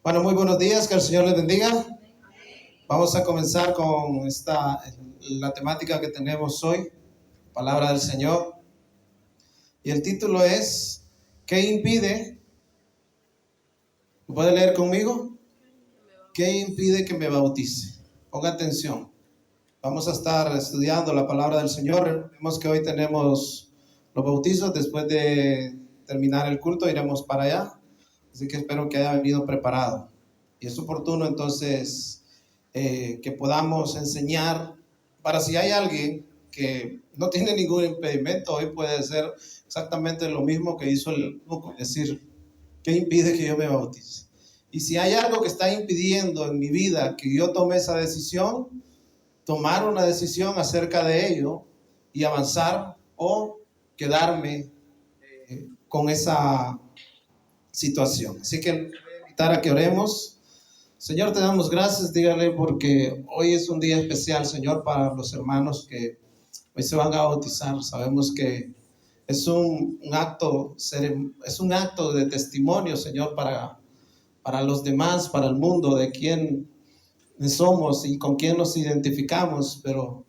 Bueno, muy buenos días, que el Señor les bendiga. Vamos a comenzar con la temática que tenemos hoy, palabra del Señor. Y el título es, ¿qué impide? ¿Puede leer conmigo? ¿Qué impide que me bautice? Ponga atención. Vamos a estar estudiando la palabra del Señor. Vemos que hoy tenemos los bautizos. Después de terminar el culto, iremos para allá. Así que espero que haya venido preparado. Y es oportuno entonces que podamos enseñar, para si hay alguien que no tiene ningún impedimento, hoy puede ser exactamente lo mismo que hizo el eunuco, es decir, ¿qué impide que yo me bautice? Y si hay algo que está impidiendo en mi vida que yo tome esa decisión, tomar una decisión acerca de ello y avanzar o quedarme con esa situación. Así que voy a invitar a que oremos. Señor, te damos gracias, dígale, porque hoy es un día especial, Señor, para los hermanos que hoy se van a bautizar. Sabemos que es un acto, es un acto de testimonio, Señor, para los demás, para el mundo, de quién somos y con quién nos identificamos, pero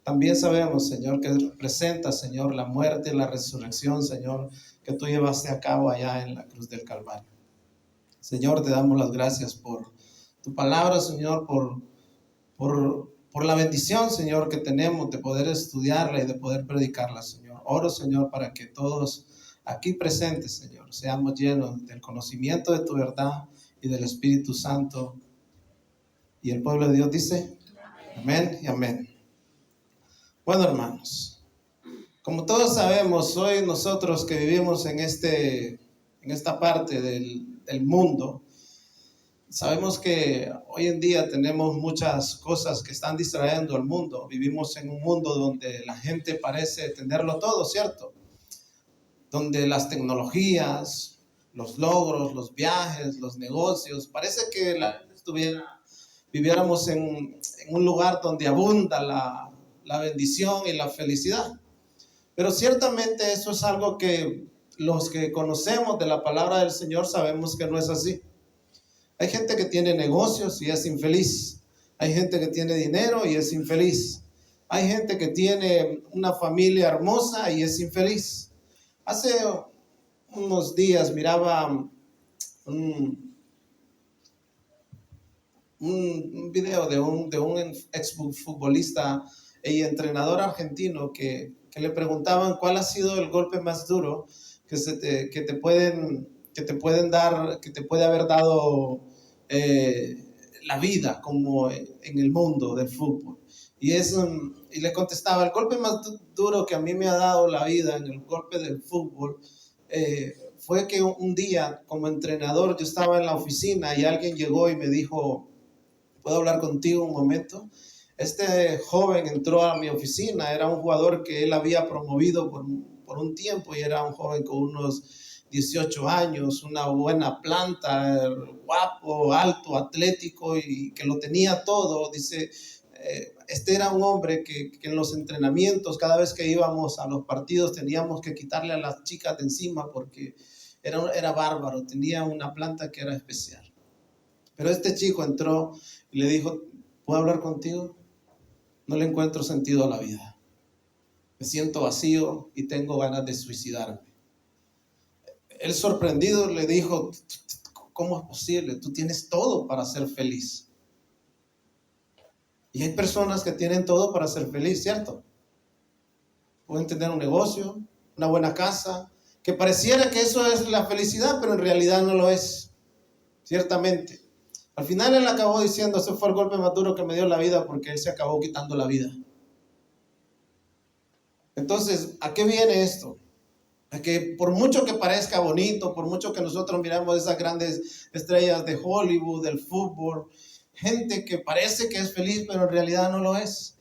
también sabemos, Señor, que representa, Señor, la muerte y la resurrección, Señor, que tú llevaste a cabo allá en la cruz del Calvario. Señor, te damos las gracias por tu palabra, Señor, por la bendición, Señor, que tenemos de poder estudiarla y de poder predicarla, Señor. Oro, Señor, para que todos aquí presentes, Señor, seamos llenos del conocimiento de tu verdad y del Espíritu Santo. Y el pueblo de Dios dice, amén y amén. Bueno, hermanos, como todos sabemos, hoy nosotros que vivimos en esta parte del mundo, sabemos que hoy en día tenemos muchas cosas que están distrayendo al mundo. Vivimos en un mundo donde la gente parece tenerlo todo, ¿cierto? Donde las tecnologías, los logros, los viajes, los negocios, parece que viviéramos en un lugar donde abunda la bendición y la felicidad. Pero ciertamente eso es algo que los que conocemos de la palabra del Señor sabemos que no es así. Hay gente que tiene negocios y es infeliz. Hay gente que tiene dinero y es infeliz. Hay gente que tiene una familia hermosa y es infeliz. Hace unos días miraba un video de un exfutbolista y entrenador argentino que le preguntaban cuál ha sido el golpe más duro que te pueden dar, que te puede haber dado la vida como en el mundo del fútbol. Y le contestaba, el golpe más duro que a mí me ha dado la vida en el golpe del fútbol fue que un día como entrenador yo estaba en la oficina y alguien llegó y me dijo, ¿puedo hablar contigo un momento? Este joven entró a mi oficina, era un jugador que él había promovido por un tiempo y era un joven con unos 18 años, una buena planta, guapo, alto, atlético y que lo tenía todo. Dice, este era un hombre que en los entrenamientos, cada vez que íbamos a los partidos, teníamos que quitarle a las chicas de encima porque era bárbaro, tenía una planta que era especial. Pero este chico entró y le dijo, ¿puedo hablar contigo? No le encuentro sentido a la vida. Me siento vacío y tengo ganas de suicidarme. Él sorprendido le dijo, ¿cómo es posible? Tú tienes todo para ser feliz. Y hay personas que tienen todo para ser feliz, ¿cierto? Pueden tener un negocio, una buena casa, que pareciera que eso es la felicidad, pero en realidad no lo es, ciertamente. Al final él acabó diciendo, ese fue el golpe más duro que me dio la vida porque él se acabó quitando la vida. Entonces, ¿a qué viene esto? A que por mucho que parezca bonito, por mucho que nosotros miramos esas grandes estrellas de Hollywood, del fútbol, gente que parece que es feliz, pero en realidad no lo es,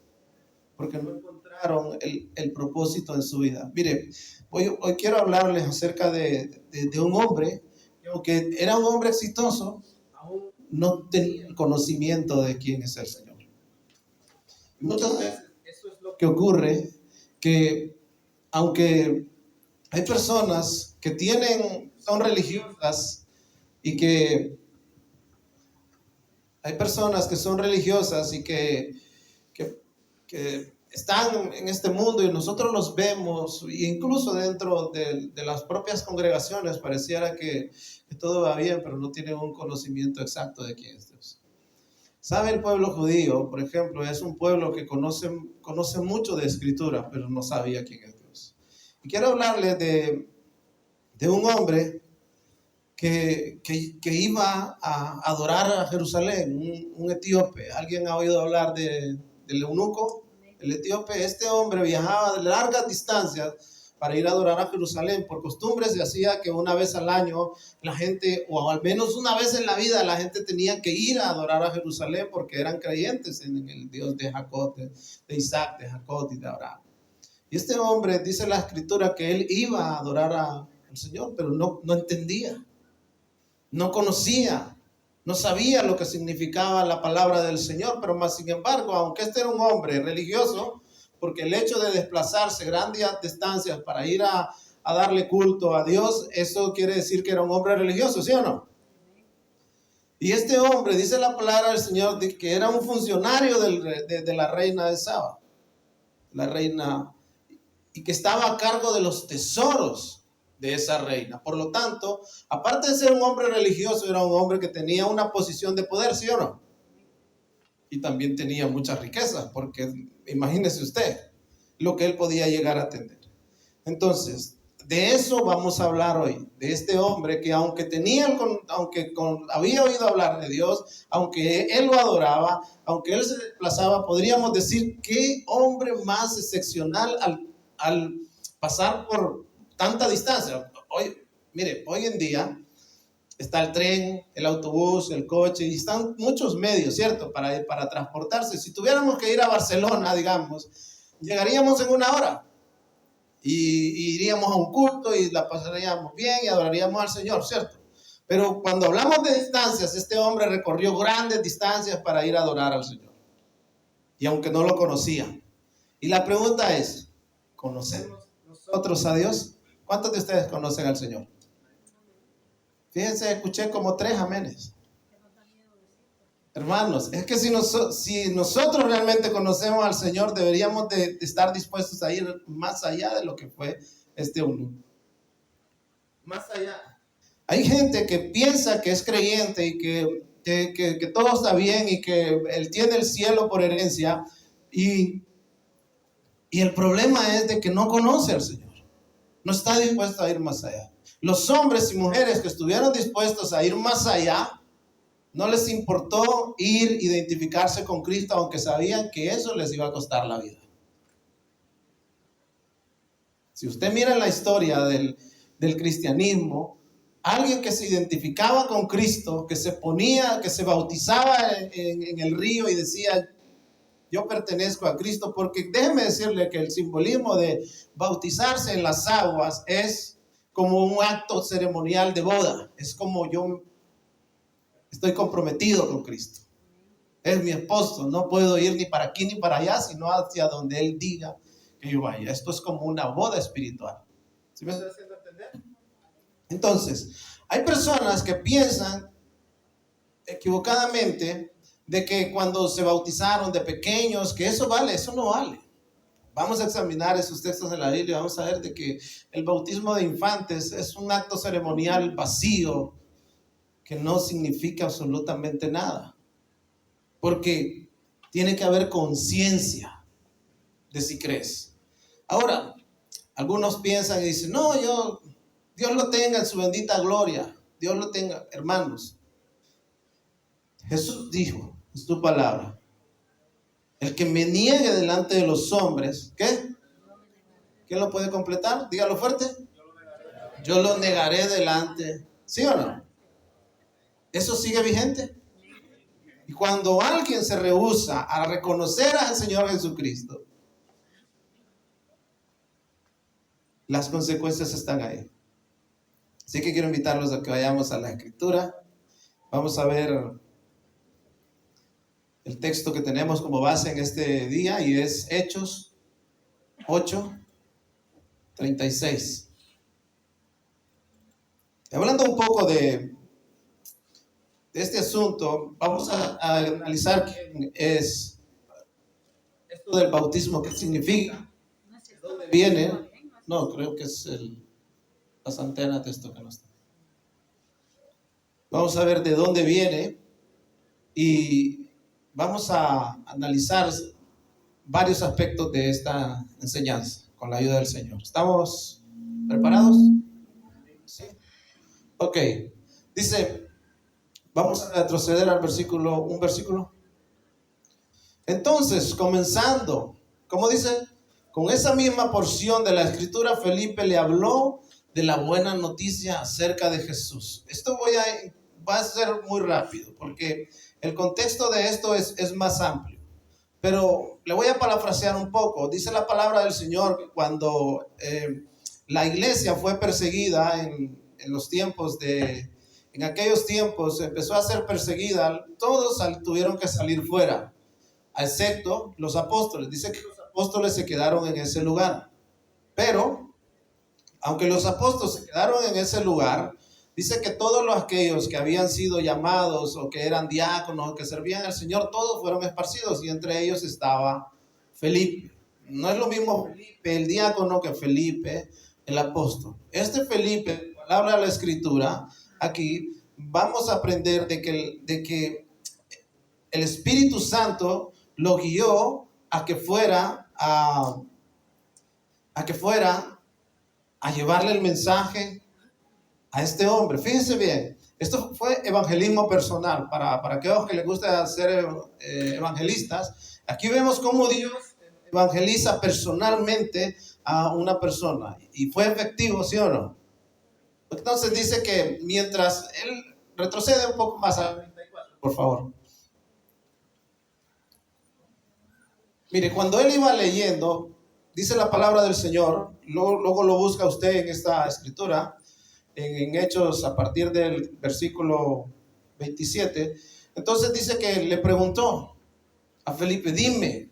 porque no encontraron el propósito en su vida. Mire, hoy quiero hablarles acerca de un hombre, que era un hombre exitoso, aún no tenía el conocimiento de quién es el Señor. Y muchas veces eso es lo que ocurre, que aunque hay personas que son religiosas y que Hay personas que son religiosas y que, que están en este mundo y nosotros los vemos, e incluso dentro de las propias congregaciones pareciera que todo va bien, pero no tienen un conocimiento exacto de quién es Dios. ¿Sabe? El pueblo judío, por ejemplo, es un pueblo que conoce mucho de escritura, pero no sabía quién es Dios. Y quiero hablarles de un hombre que iba a adorar a Jerusalén, un etíope. ¿Alguien ha oído hablar del eunuco? El etíope, este hombre viajaba de largas distancias para ir a adorar a Jerusalén. Por costumbre se hacía que una vez al año la gente, o al menos una vez en la vida, la gente tenía que ir a adorar a Jerusalén porque eran creyentes en el Dios de Jacob, de Isaac, de Jacob y de Abraham. Y este hombre, dice la escritura, que él iba a adorar al Señor, pero no entendía. No conocía, no sabía lo que significaba la palabra del Señor, pero más sin embargo, aunque este era un hombre religioso, porque el hecho de desplazarse grandes distancias para ir a darle culto a Dios, eso quiere decir que era un hombre religioso, ¿sí o no? Y este hombre, dice la palabra del Señor, que era un funcionario de la reina de Saba, la reina, y que estaba a cargo de los tesoros de esa reina. Por lo tanto, aparte de ser un hombre religioso, era un hombre que tenía una posición de poder, ¿sí o no? Y también tenía muchas riquezas, porque imagínese usted lo que él podía llegar a tener. Entonces, de eso vamos a hablar hoy, de este hombre que aunque había oído hablar de Dios, aunque él lo adoraba, aunque él se desplazaba, podríamos decir qué hombre más excepcional al pasar por tanta distancia. Mire, hoy en día está el tren, el autobús, el coche, y están muchos medios, ¿cierto? Para transportarse. Si tuviéramos que ir a Barcelona, digamos, llegaríamos en una hora y iríamos a un culto y la pasaríamos bien y adoraríamos al Señor, ¿cierto? Pero cuando hablamos de distancias, este hombre recorrió grandes distancias para ir a adorar al Señor. Y aunque no lo conocía. Y la pregunta es, ¿conocemos nosotros a Dios? ¿Cuántos de ustedes conocen al Señor? Fíjense, escuché como 3 amenes. Hermanos, es que si nosotros realmente conocemos al Señor, deberíamos de estar dispuestos a ir más allá de lo que fue este eunuco. Más allá. Hay gente que piensa que es creyente y que todo está bien y que él tiene el cielo por herencia y el problema es de que no conoce al Señor. No está dispuesto a ir más allá. Los hombres y mujeres que estuvieron dispuestos a ir más allá, no les importó ir, identificarse con Cristo, aunque sabían que eso les iba a costar la vida. Si usted mira la historia del cristianismo, alguien que se identificaba con Cristo, que se bautizaba en el río y decía, yo pertenezco a Cristo, porque déjeme decirle que el simbolismo de bautizarse en las aguas es como un acto ceremonial de boda. Es como yo estoy comprometido con Cristo. Es mi esposo, no puedo ir ni para aquí ni para allá, sino hacia donde Él diga que yo vaya. Esto es como una boda espiritual. ¿Sí me estoy haciendo entender? Entonces, hay personas que piensan equivocadamente de que cuando se bautizaron de pequeños, que eso vale, eso no vale. Vamos a examinar esos textos de la Biblia y vamos a ver de que el bautismo de infantes es un acto ceremonial vacío que no significa absolutamente nada. Porque tiene que haber conciencia de si crees. Ahora, algunos piensan y dicen, no, Dios lo tenga en su bendita gloria. Dios lo tenga, hermanos. Jesús dijo, es tu palabra, el que me niegue delante de los hombres, ¿qué? ¿Quién lo puede completar? Dígalo fuerte. Yo lo negaré delante. ¿Sí o no? ¿Eso sigue vigente? Y cuando alguien se rehúsa a reconocer al Señor Jesucristo, las consecuencias están ahí. Así que quiero invitarlos a que vayamos a la Escritura. Vamos a ver el texto que tenemos como base en este día y es Hechos 8:36. Hablando un poco de de este asunto, vamos a analizar quién es esto del bautismo, qué significa, de dónde viene. No, creo que es las antenas de esto que no está. Vamos a ver de dónde viene y vamos a analizar varios aspectos de esta enseñanza con la ayuda del Señor. ¿Estamos preparados? Sí. Ok. Dice, vamos a retroceder al versículo, un versículo. Entonces, comenzando, ¿cómo dice? Con esa misma porción de la escritura, Felipe le habló de la buena noticia acerca de Jesús. Esto va a ser muy rápido, porque el contexto de esto es más amplio. Pero le voy a parafrasear un poco. Dice la palabra del Señor que cuando la iglesia fue perseguida en los tiempos en aquellos tiempos empezó a ser perseguida, todos tuvieron que salir fuera, excepto los apóstoles. Dice que los apóstoles se quedaron en ese lugar. Pero, aunque los apóstoles se quedaron en ese lugar, dice que todos aquellos que habían sido llamados o que eran diáconos, que servían al Señor, todos fueron esparcidos y entre ellos estaba Felipe. No es lo mismo Felipe, el diácono, que Felipe, el apóstol. Este Felipe, palabra de la escritura, aquí vamos a aprender de que el Espíritu Santo lo guió a que fuera a llevarle el mensaje a este hombre. Fíjense bien, esto fue evangelismo personal para aquellos que les gusta ser evangelistas. Aquí vemos cómo Dios evangeliza personalmente a una persona y fue efectivo, ¿sí o no? Entonces dice que mientras él retrocede un poco más a 34, por favor. Mire, cuando él iba leyendo, dice la palabra del Señor, luego lo busca usted en esta escritura, en Hechos a partir del versículo 27. Entonces dice que le preguntó a Felipe, dime,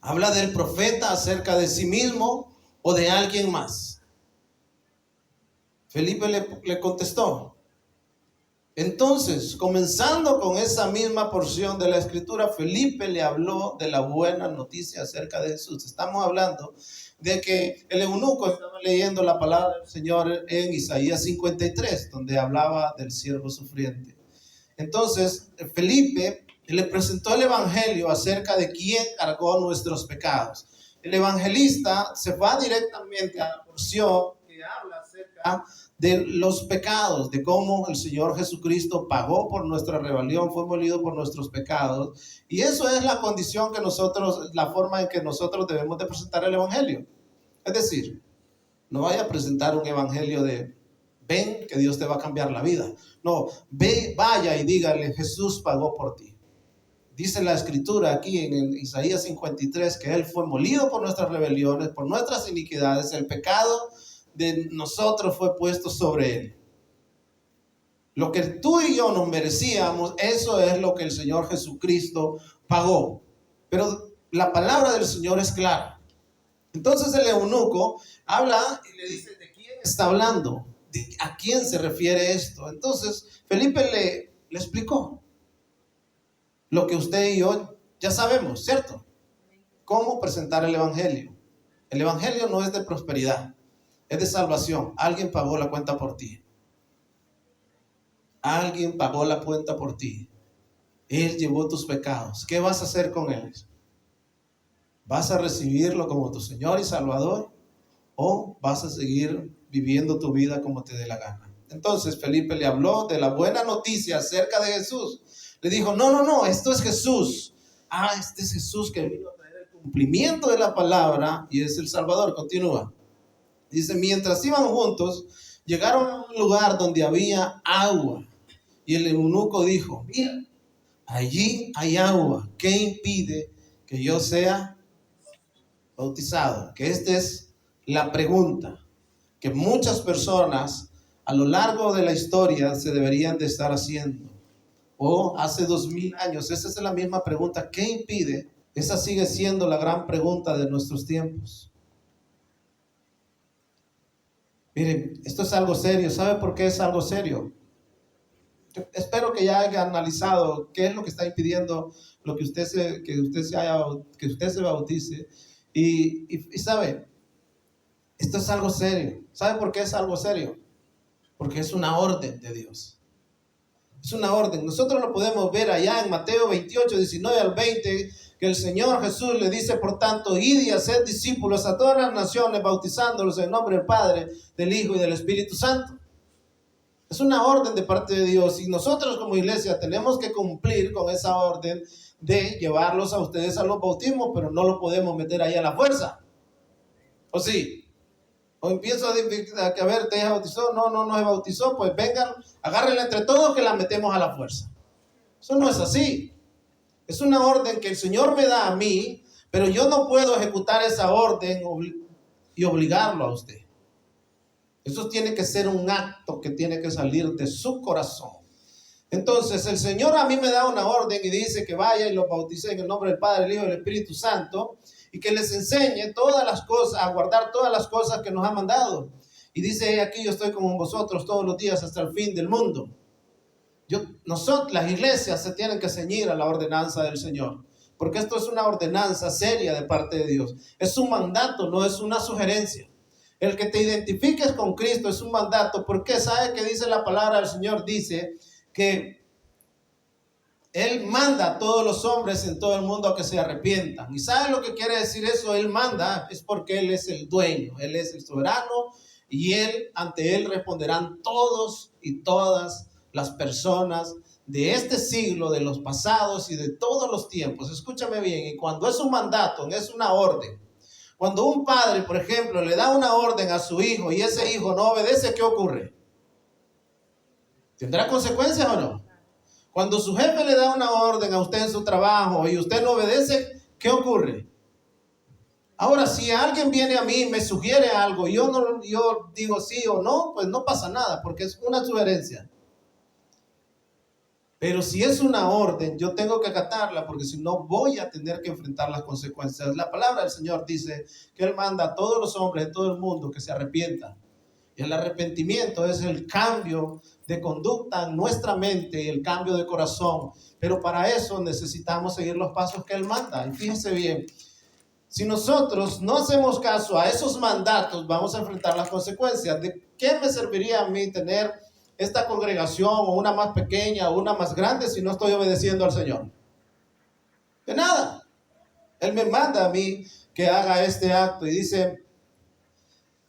¿habla del profeta acerca de sí mismo o de alguien más? Felipe le contestó. Entonces, comenzando con esa misma porción de la escritura, Felipe le habló de la buena noticia acerca de Jesús. Estamos hablando de que el eunuco estaba leyendo la palabra del Señor en Isaías 53, donde hablaba del siervo sufriente. Entonces, Felipe le presentó el evangelio acerca de quién cargó nuestros pecados. El evangelista se va directamente a la porción que habla acerca de los pecados, de cómo el Señor Jesucristo pagó por nuestra rebelión, fue molido por nuestros pecados. Y eso es la condición que nosotros, la forma en que nosotros debemos de presentar el evangelio. Es decir, no vaya a presentar un evangelio de ven que Dios te va a cambiar la vida. No, vaya y dígale, Jesús pagó por ti. Dice la escritura aquí en Isaías 53 que Él fue molido por nuestras rebeliones, por nuestras iniquidades. El pecado de nosotros fue puesto sobre Él. Lo que tú y yo nos merecíamos, eso es lo que el Señor Jesucristo pagó. Pero la palabra del Señor es clara. Entonces el eunuco habla y le dice, ¿de quién está hablando? ¿A quién se refiere esto? Entonces Felipe le explicó lo que usted y yo ya sabemos, ¿cierto? Cómo presentar el evangelio. El evangelio no es de prosperidad, es de salvación. Alguien pagó la cuenta por ti. Alguien pagó la cuenta por ti. Él llevó tus pecados. ¿Qué vas a hacer con él? ¿Vas a recibirlo como tu Señor y Salvador? ¿O vas a seguir viviendo tu vida como te dé la gana? Entonces Felipe le habló de la buena noticia acerca de Jesús. Le dijo, no, esto es Jesús. Este es Jesús que vino a traer el cumplimiento de la palabra y es el Salvador. Continúa. Dice, mientras iban juntos, llegaron a un lugar donde había agua. Y el eunuco dijo, mira, allí hay agua. ¿Qué impide que yo sea bautizado? Que esta es la pregunta que muchas personas a lo largo de la historia se deberían de estar haciendo. O hace 2000 años, esa es la misma pregunta. ¿Qué impide? Esa sigue siendo la gran pregunta de nuestros tiempos. Miren, esto es algo serio. ¿Sabe por qué es algo serio? Espero que ya haya analizado qué es lo que está impidiendo lo que que usted se bautice. Y sabe, esto es algo serio. ¿Sabe por qué es algo serio? Porque es una orden de Dios. Es una orden. Nosotros lo podemos ver allá en Mateo 28, 19 al 20, que el Señor Jesús le dice, por tanto, id y haced discípulos a todas las naciones, bautizándolos en nombre del Padre, del Hijo y del Espíritu Santo. Es una orden de parte de Dios y nosotros como iglesia tenemos que cumplir con esa orden de llevarlos a ustedes a los bautismos, pero no lo podemos meter ahí a la fuerza. ¿O sí? O empiezo a que a ver, ¿te bautizó? No se bautizó, pues vengan, agárrenla entre todos que la metemos a la fuerza. Eso no es así. Es una orden que el Señor me da a mí, pero yo no puedo ejecutar esa orden y obligarlo a usted. Eso tiene que ser un acto que tiene que salir de su corazón. Entonces el Señor a mí me da una orden y dice que vaya y los bautice en el nombre del Padre, del Hijo y del Espíritu Santo y que les enseñe todas las cosas, a guardar todas las cosas que nos ha mandado. Y dice, aquí yo estoy con vosotros todos los días hasta el fin del mundo. Nosotros, las iglesias se tienen que ceñir a la ordenanza del Señor, porque esto es una ordenanza seria de parte de Dios. Es un mandato, no es una sugerencia. El que te identifiques con Cristo es un mandato, porque sabe que dice la palabra del Señor, dice que Él manda a todos los hombres en todo el mundo a que se arrepientan. ¿Y sabe lo que quiere decir eso? Él manda, es porque Él es el dueño, Él es el soberano y ante Él responderán todos y todas las personas de este siglo, de los pasados y de todos los tiempos. Escúchame bien, y cuando es un mandato, es una orden. Cuando un padre, por ejemplo, le da una orden a su hijo y ese hijo no obedece, ¿qué ocurre? ¿Tendrá consecuencias o no? Cuando su jefe le da una orden a usted en su trabajo y usted no obedece, ¿qué ocurre? Ahora, si alguien viene a mí y me sugiere algo y yo digo sí o no, pues no pasa nada porque es una sugerencia. Pero si es una orden, yo tengo que acatarla porque si no voy a tener que enfrentar las consecuencias. La palabra del Señor dice que Él manda a todos los hombres de todo el mundo que se arrepientan. Y el arrepentimiento es el cambio de conducta en nuestra mente y el cambio de corazón. Pero para eso necesitamos seguir los pasos que Él manda. Y fíjense bien, si nosotros no hacemos caso a esos mandatos, vamos a enfrentar las consecuencias. ¿De qué me serviría a mí tener esta congregación o una más pequeña o una más grande si no estoy obedeciendo al Señor? De nada. Él me manda a mí que haga este acto y dice,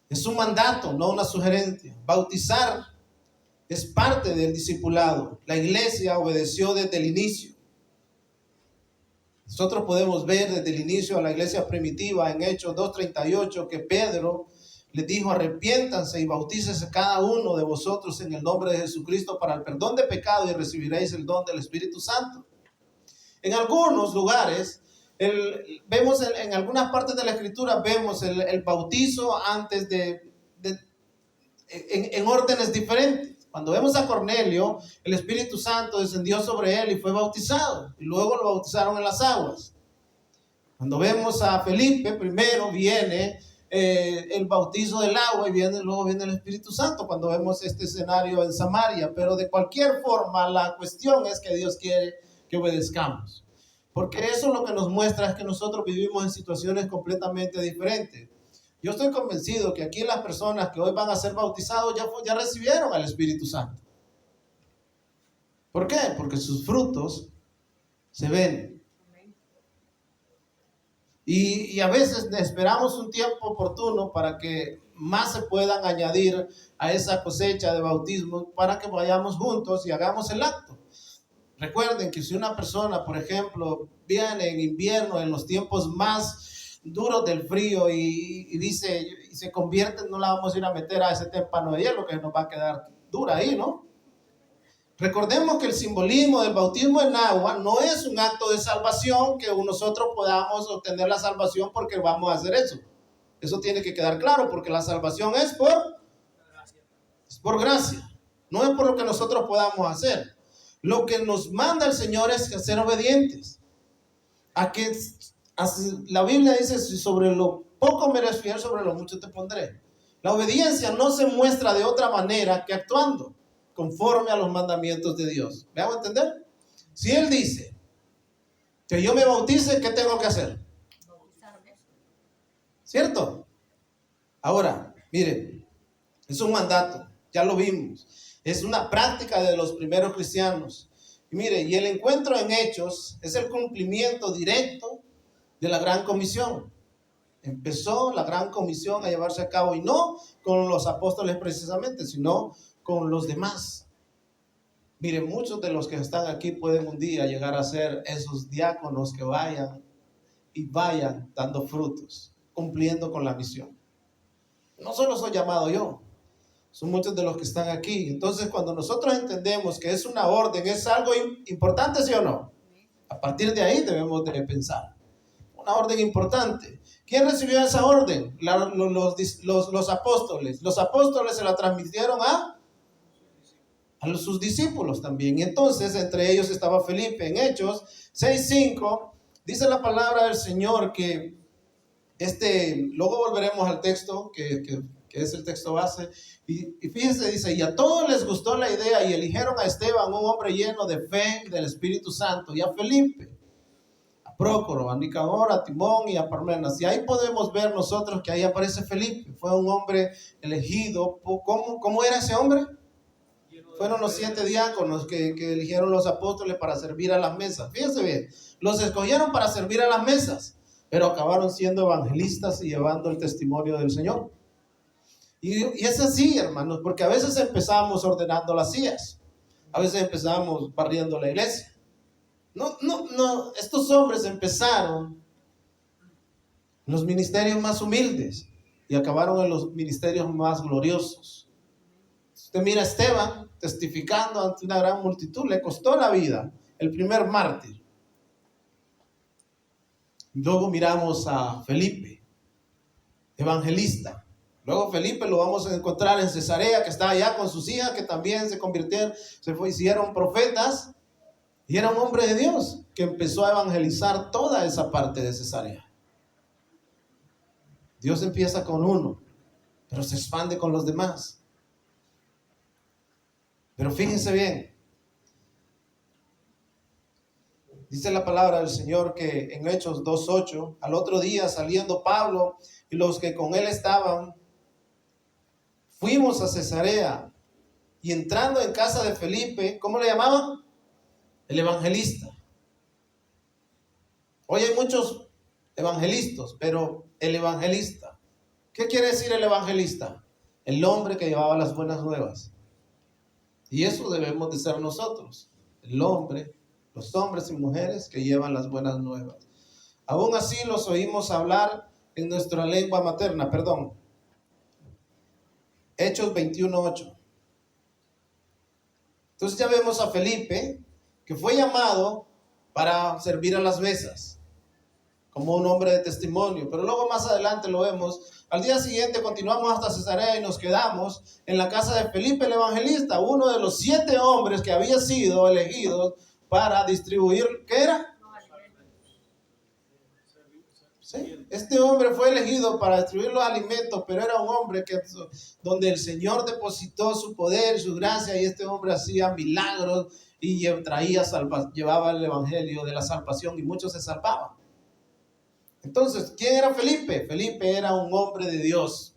es un mandato, no una sugerencia. Bautizar es parte del discipulado. La iglesia obedeció desde el inicio. Nosotros podemos ver desde el inicio a la iglesia primitiva en Hechos 2:38 que Pedro les dijo, arrepiéntanse y bautícese cada uno de vosotros en el nombre de Jesucristo para el perdón de pecado y recibiréis el don del Espíritu Santo. En algunos lugares, vemos en algunas partes de la Escritura, vemos el bautizo antes en órdenes diferentes. Cuando vemos a Cornelio, el Espíritu Santo descendió sobre él y fue bautizado. Y luego lo bautizaron en las aguas. Cuando vemos a Felipe, primero viene el bautizo del agua y luego viene el Espíritu Santo cuando vemos este escenario en Samaria. Pero de cualquier forma, la cuestión es que Dios quiere que obedezcamos. Porque eso lo que nos muestra es que nosotros vivimos en situaciones completamente diferentes. Yo estoy convencido que aquí las personas que hoy van a ser bautizados ya recibieron al Espíritu Santo. ¿Por qué? Porque sus frutos se ven. Y a veces esperamos un tiempo oportuno para que más se puedan añadir a esa cosecha de bautismo para que vayamos juntos y hagamos el acto. Recuerden que si una persona, por ejemplo, viene en invierno, en los tiempos más duros del frío y dice, y se convierte, no la vamos a ir a meter a ese témpano de hielo que nos va a quedar dura ahí, ¿no? Recordemos que el simbolismo del bautismo en agua no es un acto de salvación que nosotros podamos obtener la salvación porque vamos a hacer eso. Eso tiene que quedar claro porque la salvación es por gracia, no es por lo que nosotros podamos hacer. Lo que nos manda el Señor es ser obedientes. La Biblia dice, si sobre lo poco me eres fiel, sobre lo mucho te pondré. La obediencia no se muestra de otra manera que actuando. conforme a los mandamientos de Dios. ¿Me hago entender? Si Él dice que yo me bautice, ¿qué tengo que hacer? ¿Cierto? Ahora, miren, es un mandato, ya lo vimos. Es una práctica de los primeros cristianos. Y mire, y el encuentro en Hechos es el cumplimiento directo de la Gran Comisión. Empezó la Gran Comisión a llevarse a cabo, y no con los apóstoles precisamente, sino con los demás. Miren, muchos de los que están aquí pueden un día llegar a ser esos diáconos que vayan dando frutos, cumpliendo con la misión. No solo soy llamado yo, son muchos de los que están aquí. Entonces, cuando nosotros entendemos que es una orden, es algo importante, ¿sí o no? A partir de ahí debemos de pensar. Una orden importante. ¿Quién recibió esa orden? Los apóstoles. Los apóstoles se la transmitieron a sus discípulos también. Y entonces, entre ellos estaba Felipe. En Hechos 6:5, dice la palabra del Señor que luego volveremos al texto, que es el texto base. Y fíjense, dice, y a todos les gustó la idea y eligieron a Esteban, un hombre lleno de fe del Espíritu Santo, y a Felipe, a Prócoro, a Nicanor, a Timón y a Parmenas. Y ahí podemos ver nosotros que ahí aparece Felipe. Fue un hombre elegido. ¿Cómo era ese hombre? Fueron los 7 diáconos que eligieron los apóstoles para servir a las mesas. Fíjense bien, los escogieron para servir a las mesas, pero acabaron siendo evangelistas y llevando el testimonio del Señor. Y es así, hermanos, porque a veces empezamos ordenando las sillas, a veces empezamos barriendo la iglesia. No, estos hombres empezaron en los ministerios más humildes y acabaron en los ministerios más gloriosos. Usted mira a Esteban testificando ante una gran multitud, le costó la vida, el primer mártir. Luego miramos a Felipe, evangelista. Luego Felipe lo vamos a encontrar en Cesarea, que está allá con sus hijas, que también se convirtieron, hicieron profetas, y era un hombre de Dios que empezó a evangelizar toda esa parte de Cesarea. Dios empieza con uno, pero se expande con los demás. Pero fíjense bien, dice la palabra del Señor que en Hechos 2:8, al otro día saliendo Pablo y los que con él estaban, fuimos a Cesarea, y entrando en casa de Felipe, ¿cómo le llamaban? El evangelista. Hoy hay muchos evangelistas, pero el evangelista, ¿qué quiere decir el evangelista? El hombre que llevaba las buenas nuevas. Y eso debemos de ser nosotros, el hombre, los hombres y mujeres que llevan las buenas nuevas. Aún así los oímos hablar en nuestra lengua materna, Hechos 21:8. Entonces ya vemos a Felipe, que fue llamado para servir a las mesas, como un hombre de testimonio. Pero luego más adelante lo vemos. Al día siguiente continuamos hasta Cesarea y nos quedamos en la casa de Felipe el evangelista, uno de los 7 hombres que había sido elegidos para distribuir, ¿qué era? Sí, este hombre fue elegido para distribuir los alimentos, pero era un hombre donde el Señor depositó su poder, su gracia, y este hombre hacía milagros y llevaba el evangelio de la salvación, y muchos se salvaban. Entonces, ¿quién era Felipe? Felipe era un hombre de Dios,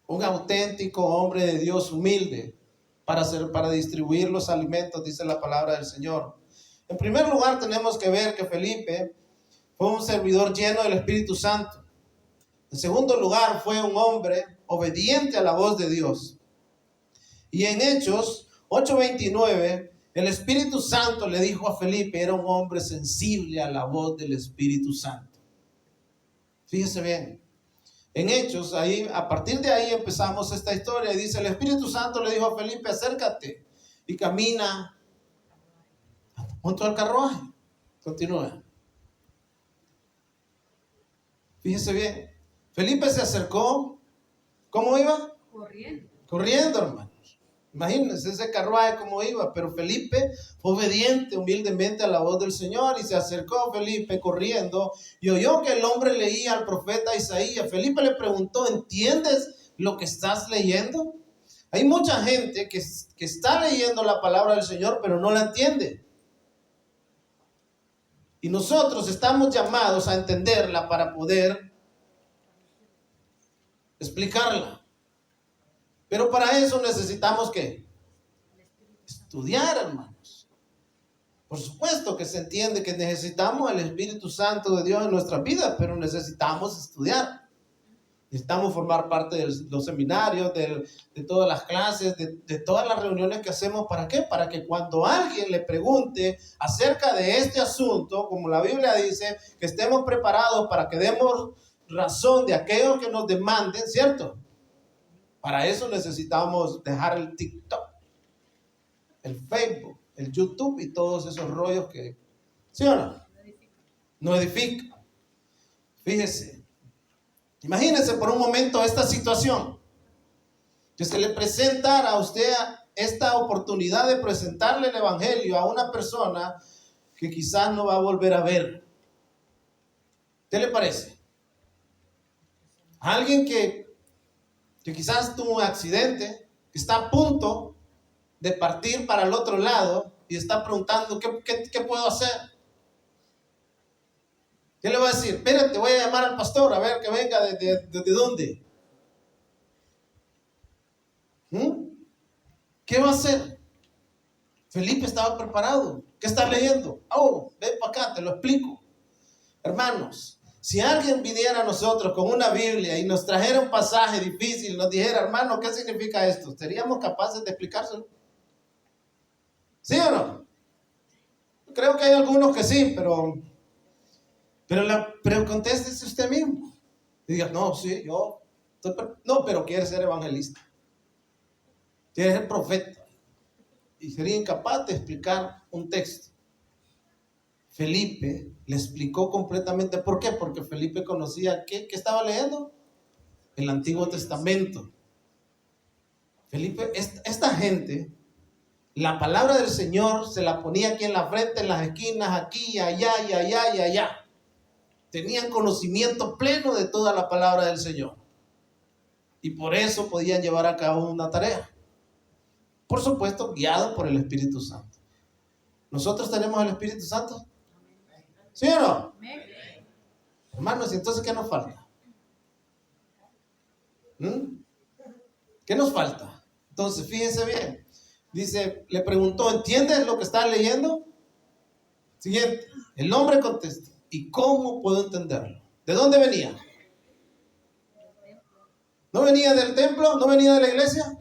un auténtico hombre de Dios humilde para distribuir los alimentos, dice la palabra del Señor. En primer lugar, tenemos que ver que Felipe fue un servidor lleno del Espíritu Santo. En segundo lugar, fue un hombre obediente a la voz de Dios. Y en Hechos 8:29, el Espíritu Santo le dijo a Felipe, era un hombre sensible a la voz del Espíritu Santo. Fíjese bien. En Hechos, ahí, a partir de ahí empezamos esta historia. Y dice, el Espíritu Santo le dijo a Felipe, acércate y camina junto al carruaje. Continúa. Fíjese bien. Felipe se acercó. ¿Cómo iba? Corriendo, hermanos. Imagínense ese carruaje cómo iba. Pero Felipe fue obediente humildemente a la voz del Señor, y se acercó Felipe corriendo y oyó que el hombre leía al profeta Isaías. Felipe le preguntó, ¿entiendes lo que estás leyendo? Hay mucha gente que está leyendo la palabra del Señor, pero no la entiende. Y nosotros estamos llamados a entenderla para poder explicarla. Pero para eso necesitamos ¿qué? Estudiar, hermanos. Por supuesto que se entiende que necesitamos el Espíritu Santo de Dios en nuestras vidas, pero necesitamos estudiar. Necesitamos formar parte de los seminarios, de todas las clases, de todas las reuniones que hacemos. ¿Para qué? Para que cuando alguien le pregunte acerca de este asunto, como la Biblia dice, que estemos preparados para que demos razón de aquellos que nos demanden, ¿cierto? Para eso necesitamos dejar el TikTok, el Facebook, el YouTube y todos esos rollos que, ¿sí o no? No edifican. Fíjese. Imagínese por un momento esta situación, que se le presentara a usted esta oportunidad de presentarle el evangelio a una persona que quizás no va a volver a ver. ¿Qué le parece? Alguien que quizás tuvo un accidente, que está a punto de partir para el otro lado y está preguntando, ¿qué puedo hacer? ¿Qué le va a decir? Espérate, voy a llamar al pastor a ver que venga de dónde. ¿Qué va a hacer? Felipe estaba preparado. ¿Qué está leyendo? Oh, ven para acá, te lo explico. Hermanos, si alguien viniera a nosotros con una Biblia y nos trajera un pasaje difícil, nos dijera, hermano, ¿qué significa esto? ¿Seríamos capaces de explicárselo? ¿Sí o no? Creo que hay algunos que sí, pero contéstese usted mismo. Diga, no, sí, no, pero quiere ser evangelista. Quiere ser profeta. Y sería incapaz de explicar un texto. Felipe le explicó completamente. ¿Por qué? Porque Felipe conocía ¿qué estaba leyendo? El Antiguo Testamento. Felipe, esta gente, la palabra del Señor se la ponía aquí en la frente, en las esquinas, aquí, allá y allá y allá. Tenían conocimiento pleno de toda la palabra del Señor. Y por eso podían llevar a cabo una tarea. Por supuesto, guiado por el Espíritu Santo. ¿Nosotros tenemos el Espíritu Santo? ¿Sí o no? Hermanos, ¿y entonces qué nos falta? ¿Qué nos falta? Entonces, fíjense bien. Dice, le preguntó, ¿entiendes lo que está leyendo? Siguiente. El hombre contesta, ¿y cómo puedo entenderlo? ¿De dónde venía? ¿No venía del templo? ¿No venía de la iglesia?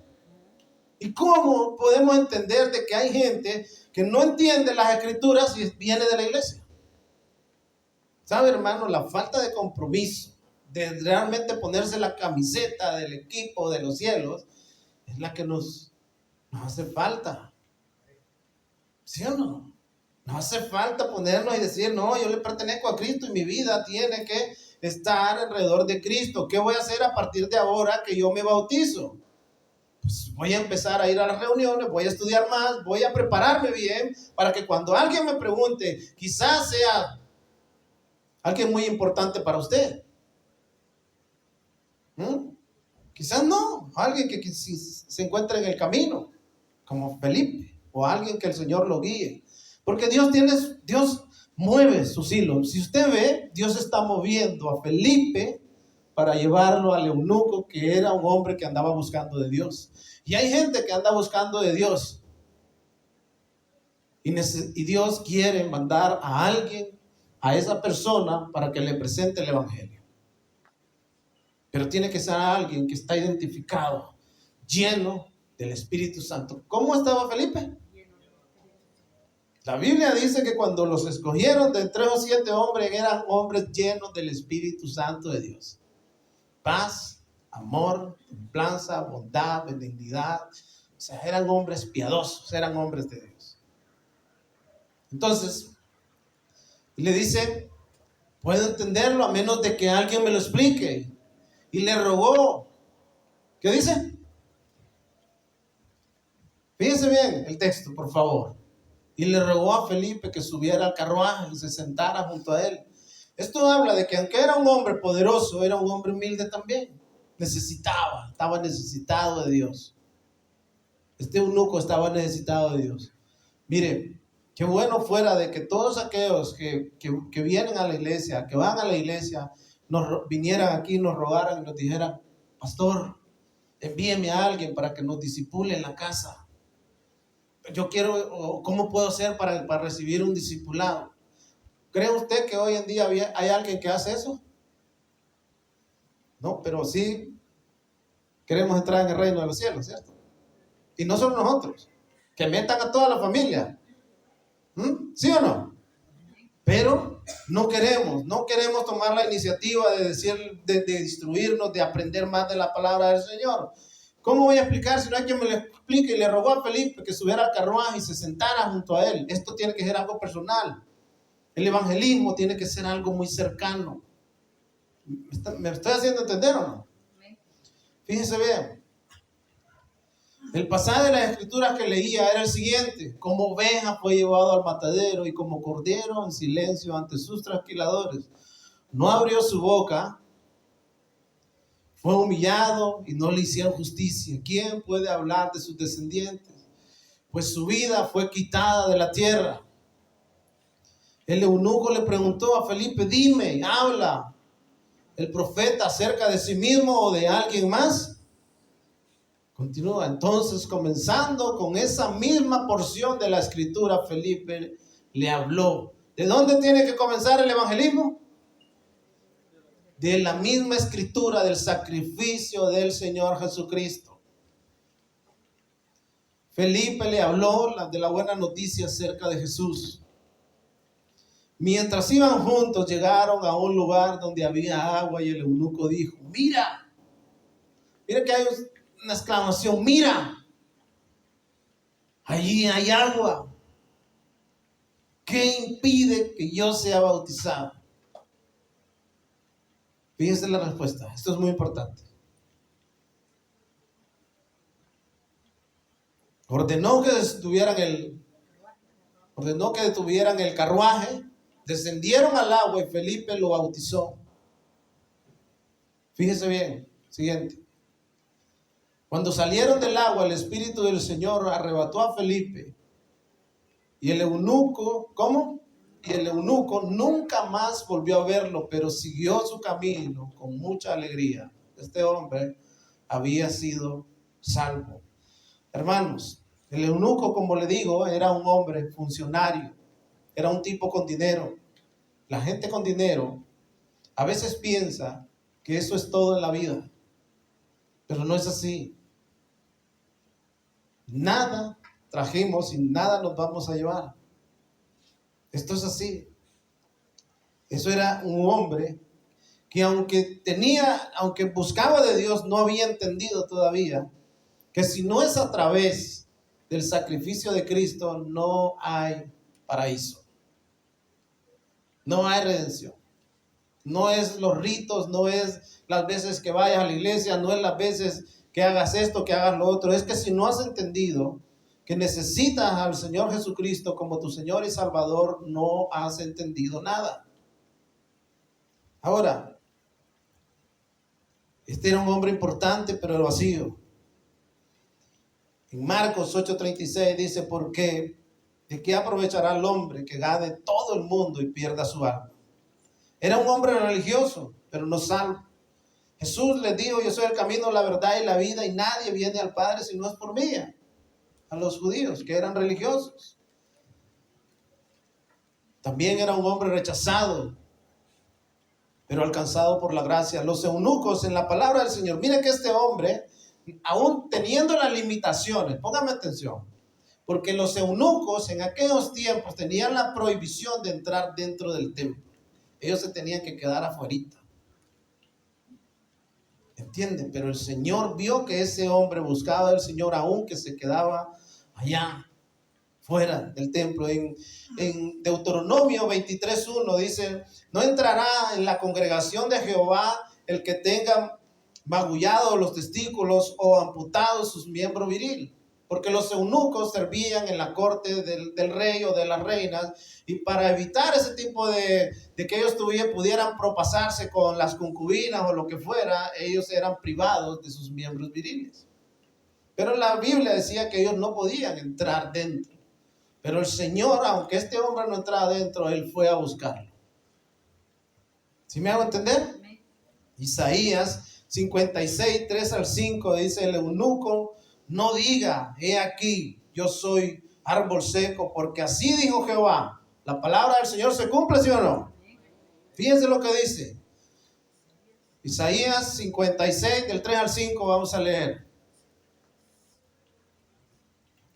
¿Y cómo podemos entender de que hay gente que no entiende las escrituras y viene de la iglesia? ¿Sabe, hermano? La falta de compromiso, de realmente ponerse la camiseta del equipo de los cielos, es la que nos hace falta. ¿Sí o no? Nos hace falta ponernos y decir, no, yo le pertenezco a Cristo y mi vida tiene que estar alrededor de Cristo. ¿Qué voy a hacer a partir de ahora que yo me bautizo? Pues voy a empezar a ir a las reuniones, voy a estudiar más, voy a prepararme bien para que cuando alguien me pregunte, quizás sea alguien muy importante para usted. Quizás no, alguien que se encuentre en el camino, como Felipe, o alguien que el Señor lo guíe. Porque Dios mueve sus hilos. Si usted ve, Dios está moviendo a Felipe para llevarlo al eunuco, que era un hombre que andaba buscando de Dios. Y hay gente que anda buscando de Dios. Y Dios quiere mandar a alguien, a esa persona, para que le presente el evangelio. Pero tiene que ser alguien que está identificado, lleno del Espíritu Santo. ¿Cómo estaba Felipe? La Biblia dice que cuando los escogieron de 3 o 7 hombres, eran hombres llenos del Espíritu Santo de Dios. Paz, amor, templanza, bondad, benignidad. O sea, eran hombres piadosos, eran hombres de Dios. Entonces, le dice, puedo entenderlo a menos de que alguien me lo explique. Y le rogó. ¿Qué dice? Fíjense bien el texto, por favor. Y le rogó a Felipe que subiera al carruaje y se sentara junto a él. Esto habla de que aunque era un hombre poderoso, era un hombre humilde también. Estaba necesitado de Dios. Este eunuco estaba necesitado de Dios. Mire, qué bueno fuera de que todos aquellos que vienen a la iglesia, que van a la iglesia, vinieran aquí y nos rogaran y nos dijeran: pastor, envíeme a alguien para que nos discipule en la casa. Yo quiero, ¿cómo puedo hacer para recibir un discipulado? ¿Cree usted que hoy en día hay alguien que hace eso? No, pero sí queremos entrar en el reino de los cielos, ¿cierto? Y no solo nosotros, que metan a toda la familia. ¿Sí o no? Pero no queremos tomar la iniciativa de decir, de instruirnos, de aprender más de la palabra del Señor. ¿Cómo voy a explicar si no hay quien me lo explique? Y le rogó a Felipe que subiera al carruaje y se sentara junto a él. Esto tiene que ser algo personal. El evangelismo tiene que ser algo muy cercano. ¿Me estoy haciendo entender o no? Fíjense bien. El pasaje de las escrituras que leía era el siguiente: como oveja fue llevado al matadero y como cordero en silencio ante sus trasquiladores. No abrió su boca, fue humillado y no le hicieron justicia. ¿Quién puede hablar de sus descendientes? Pues su vida fue quitada de la tierra. El eunuco le preguntó a Felipe: dime, habla el profeta acerca de sí mismo o de alguien más. Continúa. Entonces, comenzando con esa misma porción de la escritura, Felipe le habló. ¿De dónde tiene que comenzar el evangelismo? De la misma escritura del sacrificio del Señor Jesucristo. Felipe le habló de la buena noticia acerca de Jesús. Mientras iban juntos, llegaron a un lugar donde había agua y el eunuco dijo: mira que hay una exclamación: mira, allí hay agua. ¿Qué impide que yo sea bautizado? Fíjense la respuesta. Esto es muy importante. Ordenó que detuvieran el carruaje, descendieron al agua y Felipe lo bautizó. Fíjense bien, siguiente. Cuando salieron del agua, el Espíritu del Señor arrebató a Felipe y el eunuco, ¿cómo? Y el eunuco nunca más volvió a verlo, pero siguió su camino con mucha alegría. Este hombre había sido salvo. Hermanos, el eunuco, como le digo, era un hombre funcionario, era un tipo con dinero. La gente con dinero a veces piensa que eso es todo en la vida, pero no es así. Nada trajimos y nada nos vamos a llevar. Esto es así. Eso era un hombre que aunque buscaba de Dios, no había entendido todavía que si no es a través del sacrificio de Cristo, no hay paraíso. No hay redención. No es los ritos, no es las veces que vayas a la iglesia, no es las veces que hagas esto, que hagas lo otro. Es que si no has entendido que necesitas al Señor Jesucristo como tu Señor y Salvador, no has entendido nada. Ahora, este era un hombre importante, pero vacío. En Marcos 8:36 dice: ¿por qué? ¿De qué aprovechará el hombre que gane todo el mundo y pierda su alma? Era un hombre religioso, pero no salvo. Jesús les dijo: yo soy el camino, la verdad y la vida, y nadie viene al Padre si no es por mí. A los judíos que eran religiosos. También era un hombre rechazado, pero alcanzado por la gracia. Los eunucos, en la palabra del Señor, mire que este hombre, aún teniendo las limitaciones, póngame atención, porque los eunucos en aquellos tiempos tenían la prohibición de entrar dentro del templo. Ellos se tenían que quedar afuerita. ¿Entienden? Pero el Señor vio que ese hombre buscaba al Señor, aún que se quedaba allá fuera del templo. En Deuteronomio 23:1 dice: no entrará en la congregación de Jehová el que tenga magullados los testículos o amputados sus miembros viriles. Porque los eunucos servían en la corte del rey o de las reinas, y para evitar ese tipo de que ellos pudieran propasarse con las concubinas o lo que fuera, ellos eran privados de sus miembros viriles. Pero la Biblia decía que ellos no podían entrar dentro. Pero el Señor, aunque este hombre no entraba dentro, Él fue a buscarlo. ¿Sí me hago entender? Isaías 56, 3 al 5 dice: el eunuco no diga, he aquí, yo soy árbol seco, porque así dijo Jehová. La palabra del Señor se cumple, ¿sí o no? Fíjense lo que dice. Isaías 56, del 3 al 5, vamos a leer.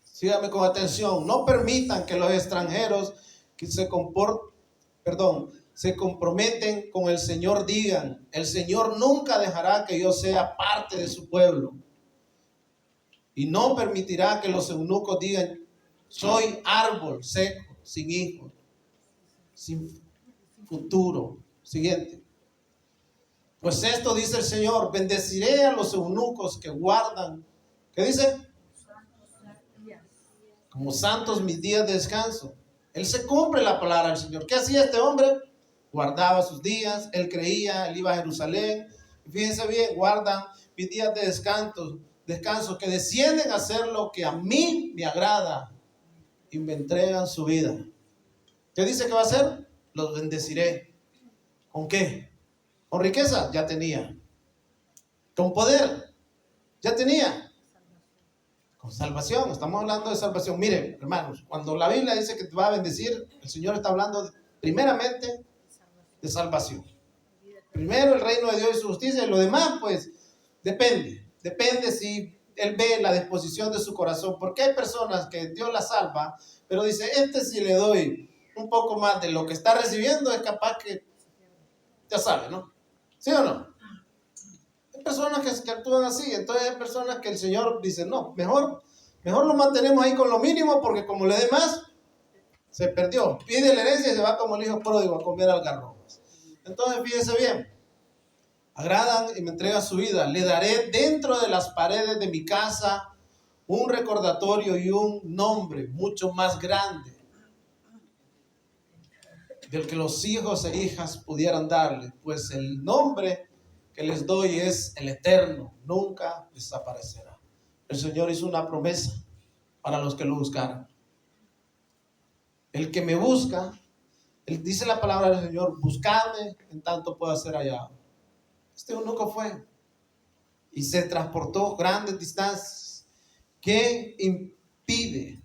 Síganme con atención. No permitan que los extranjeros que se comprometen con el Señor digan: el Señor nunca dejará que yo sea parte de su pueblo. Y no permitirá que los eunucos digan: soy árbol seco, sin hijos, sin futuro. Siguiente. Pues esto dice el Señor: bendeciré a los eunucos que guardan. ¿Qué dice? Como santos mis días de descanso. Él se cumple la palabra del Señor. ¿Qué hacía este hombre? Guardaba sus días, él creía, él iba a Jerusalén. Fíjense bien, guardan mis días de descanso, que descienden a hacer lo que a mí me agrada y me entregan su vida. ¿Qué dice que va a hacer? Los bendeciré. ¿Con qué? Con riqueza, ya tenía. Con poder, ya tenía. Con salvación, estamos hablando de salvación. Miren, hermanos, cuando la Biblia dice que te va a bendecir, el Señor está hablando primeramente de salvación. Primero el reino de Dios y su justicia, y lo demás pues depende si Él ve la disposición de su corazón, porque hay personas que Dios las salva, pero dice: si le doy un poco más de lo que está recibiendo, es capaz que, ya sabe, ¿no? ¿Sí o no? Hay personas que actúan así. Entonces hay personas que el Señor dice: no, mejor lo mantenemos ahí con lo mínimo, porque como le dé más, se perdió. Pide la herencia y se va como el hijo pródigo a comer algarrobas. Entonces fíjense bien: agradan y me entregan su vida. Le daré dentro de las paredes de mi casa un recordatorio y un nombre mucho más grande del que los hijos e hijas pudieran darle, pues el nombre que les doy es el eterno, nunca desaparecerá. El Señor hizo una promesa para los que lo buscaran. El que me busca, Él dice la palabra del Señor: buscadme en tanto pueda ser hallado. Este eunuco fue y se transportó grandes distancias. ¿Qué impide?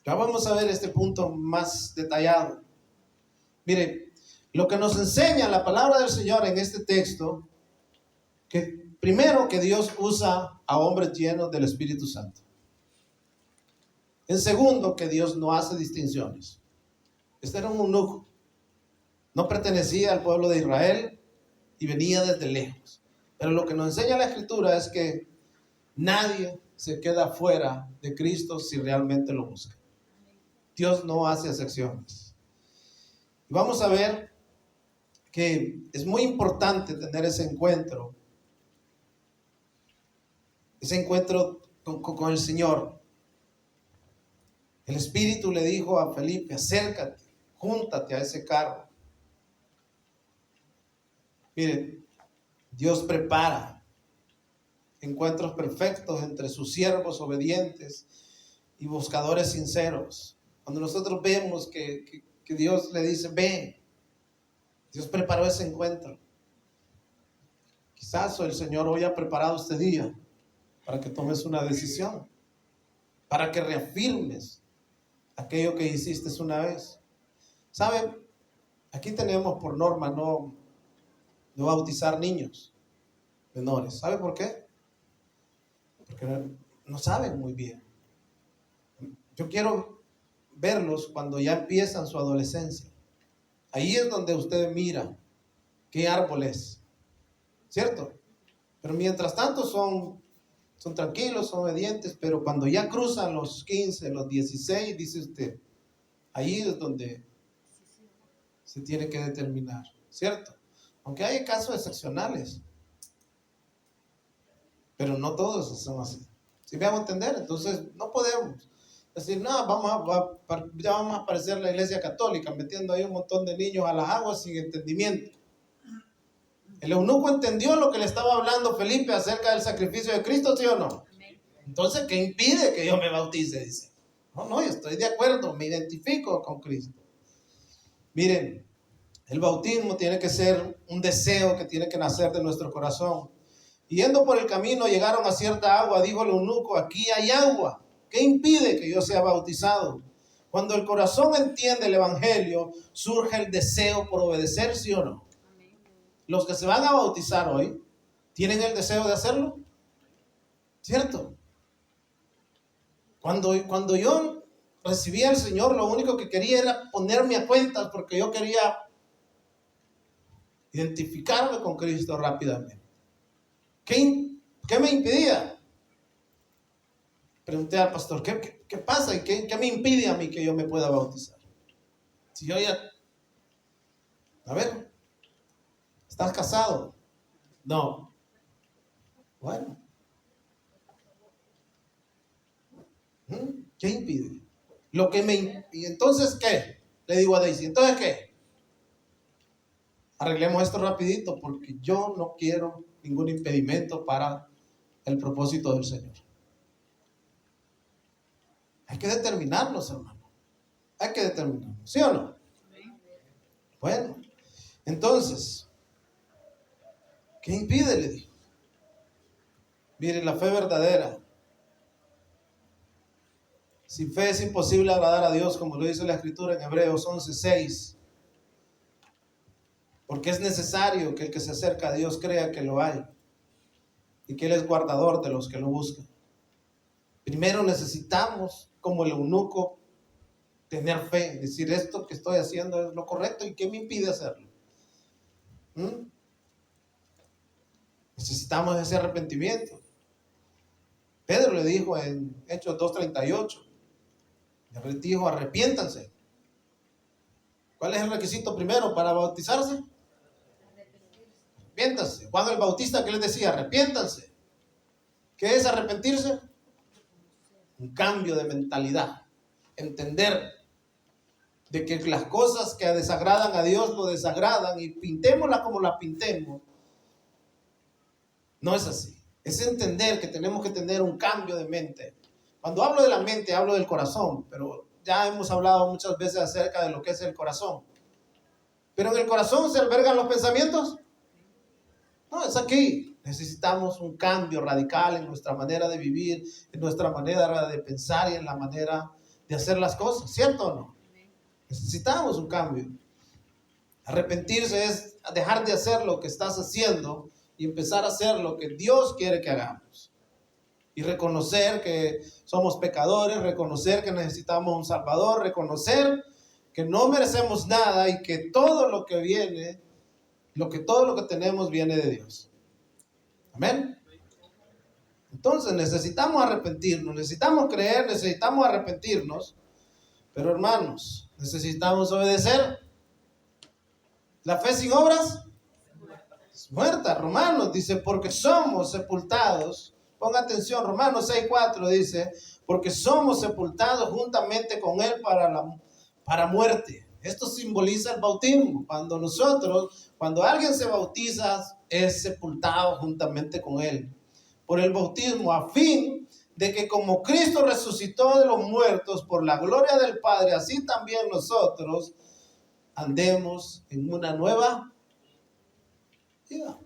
Ya vamos a ver este punto más detallado. Mire, lo que nos enseña la palabra del Señor en este texto, que primero, que Dios usa a hombres llenos del Espíritu Santo. En segundo, que Dios no hace distinciones. Este era un eunuco, no pertenecía al pueblo de Israel y venía desde lejos. Pero lo que nos enseña la Escritura es que nadie se queda fuera de Cristo si realmente lo busca. Dios no hace excepciones. Y vamos a ver que es muy importante tener ese encuentro con el Señor. El Espíritu le dijo a Felipe: acércate, júntate a ese carro. Mire, Dios prepara encuentros perfectos entre sus siervos obedientes y buscadores sinceros. Cuando nosotros vemos que Dios le dice: ven, Dios preparó ese encuentro. Quizás el Señor hoy ha preparado este día para que tomes una decisión, para que reafirmes aquello que hiciste una vez. ¿Saben? Aquí tenemos por norma no bautizar niños menores. ¿Sabe por qué? Porque no saben muy bien. Yo quiero verlos cuando ya empiezan su adolescencia. Ahí es donde usted mira qué árbol es, ¿cierto? Pero mientras tanto son tranquilos, son obedientes, pero cuando ya cruzan los 15, los 16, dice usted, ahí es donde se tiene que determinar, ¿cierto? Aunque hay casos excepcionales, pero no todos son así. ¿Sí me hago entender? Entonces no podemos decir: no, ya vamos a parecer la iglesia católica, metiendo ahí un montón de niños a las aguas sin entendimiento. El eunuco entendió lo que le estaba hablando Felipe acerca del sacrificio de Cristo, ¿sí o no? Entonces, ¿qué impide que yo me bautice? Dice. No, yo estoy de acuerdo, me identifico con Cristo. Miren, el bautismo tiene que ser un deseo que tiene que nacer de nuestro corazón. Yendo por el camino llegaron a cierta agua, dijo el eunuco, aquí hay agua. ¿Qué impide que yo sea bautizado? Cuando el corazón entiende el evangelio, surge el deseo por obedecer, ¿sí o no? Los que se van a bautizar hoy, ¿tienen el deseo de hacerlo? ¿Cierto? Cuando yo recibí al Señor, lo único que quería era ponerme a cuentas porque yo quería identificarme con Cristo rápidamente. ¿Qué me impedía? Pregunté al pastor, ¿qué pasa? ¿Y qué me impide a mí que yo me pueda bautizar? Si yo ya... A ver, ¿estás casado? No. Bueno. ¿Qué impide? ¿Y entonces qué? Le digo a Daisy, ¿entonces qué? Arreglemos esto rapidito porque yo no quiero ningún impedimento para el propósito del Señor. Hay que determinarnos, hermano. Hay que determinarnos, ¿sí o no? Bueno, entonces, ¿qué impide? Le digo. Mire, la fe verdadera. Sin fe es imposible agradar a Dios, como lo dice la Escritura en Hebreos 11:6. Porque es necesario que el que se acerca a Dios crea que lo hay y que Él es guardador de los que lo buscan. Primero necesitamos, como el eunuco, tener fe, decir esto que estoy haciendo es lo correcto y ¿qué me impide hacerlo? Necesitamos ese arrepentimiento. Pedro le dijo en Hechos 2:38, le dijo, arrepiéntanse. ¿Cuál es el requisito primero para bautizarse? Arrepiéntanse. Juan el Bautista, ¿qué les decía? Arrepiéntanse. ¿Qué es arrepentirse? Un cambio de mentalidad. Entender de que las cosas que desagradan a Dios lo desagradan y pintémoslas como las pintemos. No es así. Es entender que tenemos que tener un cambio de mente. Cuando hablo de la mente, hablo del corazón, pero ya hemos hablado muchas veces acerca de lo que es el corazón. Pero en el corazón se albergan los pensamientos. No, es aquí. Necesitamos un cambio radical en nuestra manera de vivir, en nuestra manera de pensar y en la manera de hacer las cosas, ¿cierto o no? Necesitamos un cambio. Arrepentirse es dejar de hacer lo que estás haciendo y empezar a hacer lo que Dios quiere que hagamos. Y reconocer que somos pecadores, reconocer que necesitamos un Salvador, reconocer que no merecemos nada y que todo lo que viene, todo lo que tenemos viene de Dios. Amén. Entonces necesitamos arrepentirnos, necesitamos creer, necesitamos arrepentirnos, pero hermanos, necesitamos obedecer. La fe sin obras es muerta. Romanos dice, porque somos sepultados. Ponga atención, Romanos 6:4 dice, porque somos sepultados juntamente con Él para muerte. Esto simboliza el bautismo. Cuando alguien se bautiza, es sepultado juntamente con Él por el bautismo, a fin de que como Cristo resucitó de los muertos por la gloria del Padre, así también nosotros andemos en una nueva vida.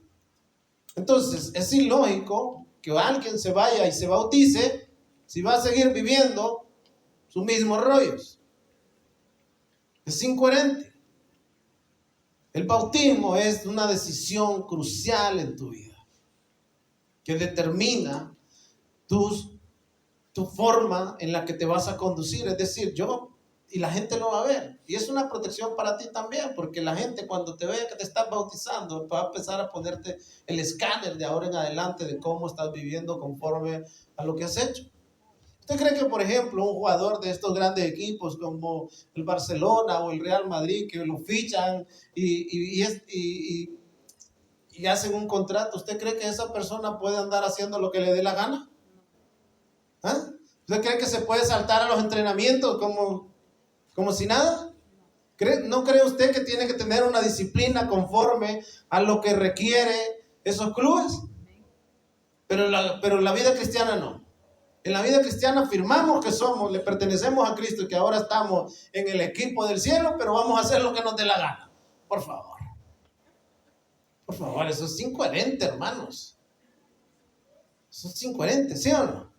Entonces, es ilógico que alguien se vaya y se bautice si va a seguir viviendo sus mismos rollos. Es incoherente. El bautismo es una decisión crucial en tu vida que determina tu forma en la que te vas a conducir. Es decir, y la gente lo va a ver. Y es una protección para ti también, porque la gente cuando te vea que te estás bautizando va a empezar a ponerte el escáner de ahora en adelante de cómo estás viviendo conforme a lo que has hecho. ¿Usted cree que, por ejemplo, un jugador de estos grandes equipos como el Barcelona o el Real Madrid, que lo fichan y hacen un contrato, ¿usted cree que esa persona puede andar haciendo lo que le dé la gana? ¿Ah? ¿Usted cree que se puede saltar a los entrenamientos como si nada? ¿No cree usted que tiene que tener una disciplina conforme a lo que requiere esos clubes? Pero la vida cristiana no. En la vida cristiana afirmamos que le pertenecemos a Cristo y que ahora estamos en el equipo del cielo, pero vamos a hacer lo que nos dé la gana. Por favor. Por favor, eso es incoherente, hermanos. Eso es incoherente, ¿sí o no?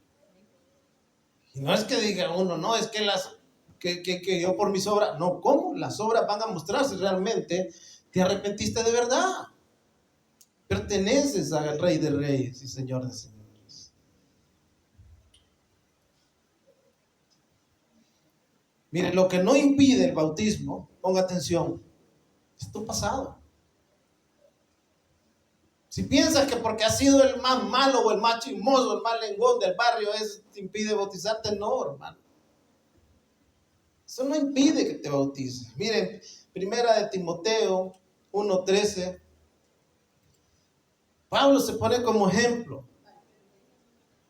Y no es que diga uno, no, es que yo por mis obras, no, ¿cómo? Las obras van a mostrar si realmente te arrepentiste de verdad. Perteneces al Rey de Reyes y Señor de Señores. Mire, lo que no impide el bautismo, ponga atención, es tu pasado. Si piensas que porque has sido el más malo o el más chismoso, el más lengón del barrio, eso te impide bautizarte, no, hermano. Eso no impide que te bautices. Miren, primera de Timoteo 1:13, Pablo se pone como ejemplo.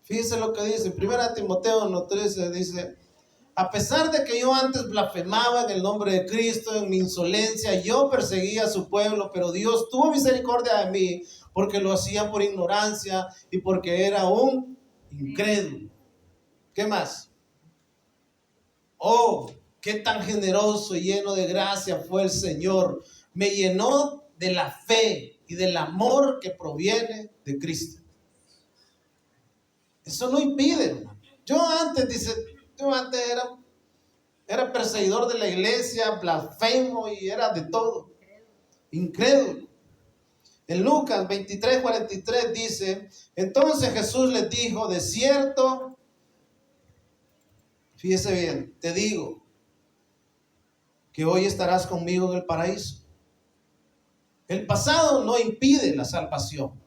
Fíjense lo que dice, primera de Timoteo 1:13, dice: a pesar de que yo antes blasfemaba en el nombre de Cristo, en mi insolencia, yo perseguía a su pueblo, pero Dios tuvo misericordia de mí, porque lo hacía por ignorancia y porque era un incrédulo. ¿Qué más? Oh, qué tan generoso y lleno de gracia fue el Señor. Me llenó de la fe y del amor que proviene de Cristo. Eso no impide, hermano. Yo antes era perseguidor de la iglesia, blasfemo y era de todo. Incrédulo. En Lucas 23:43 dice: entonces Jesús les dijo, de cierto, fíjese bien, te digo que hoy estarás conmigo en el paraíso. El pasado no impide la salvación.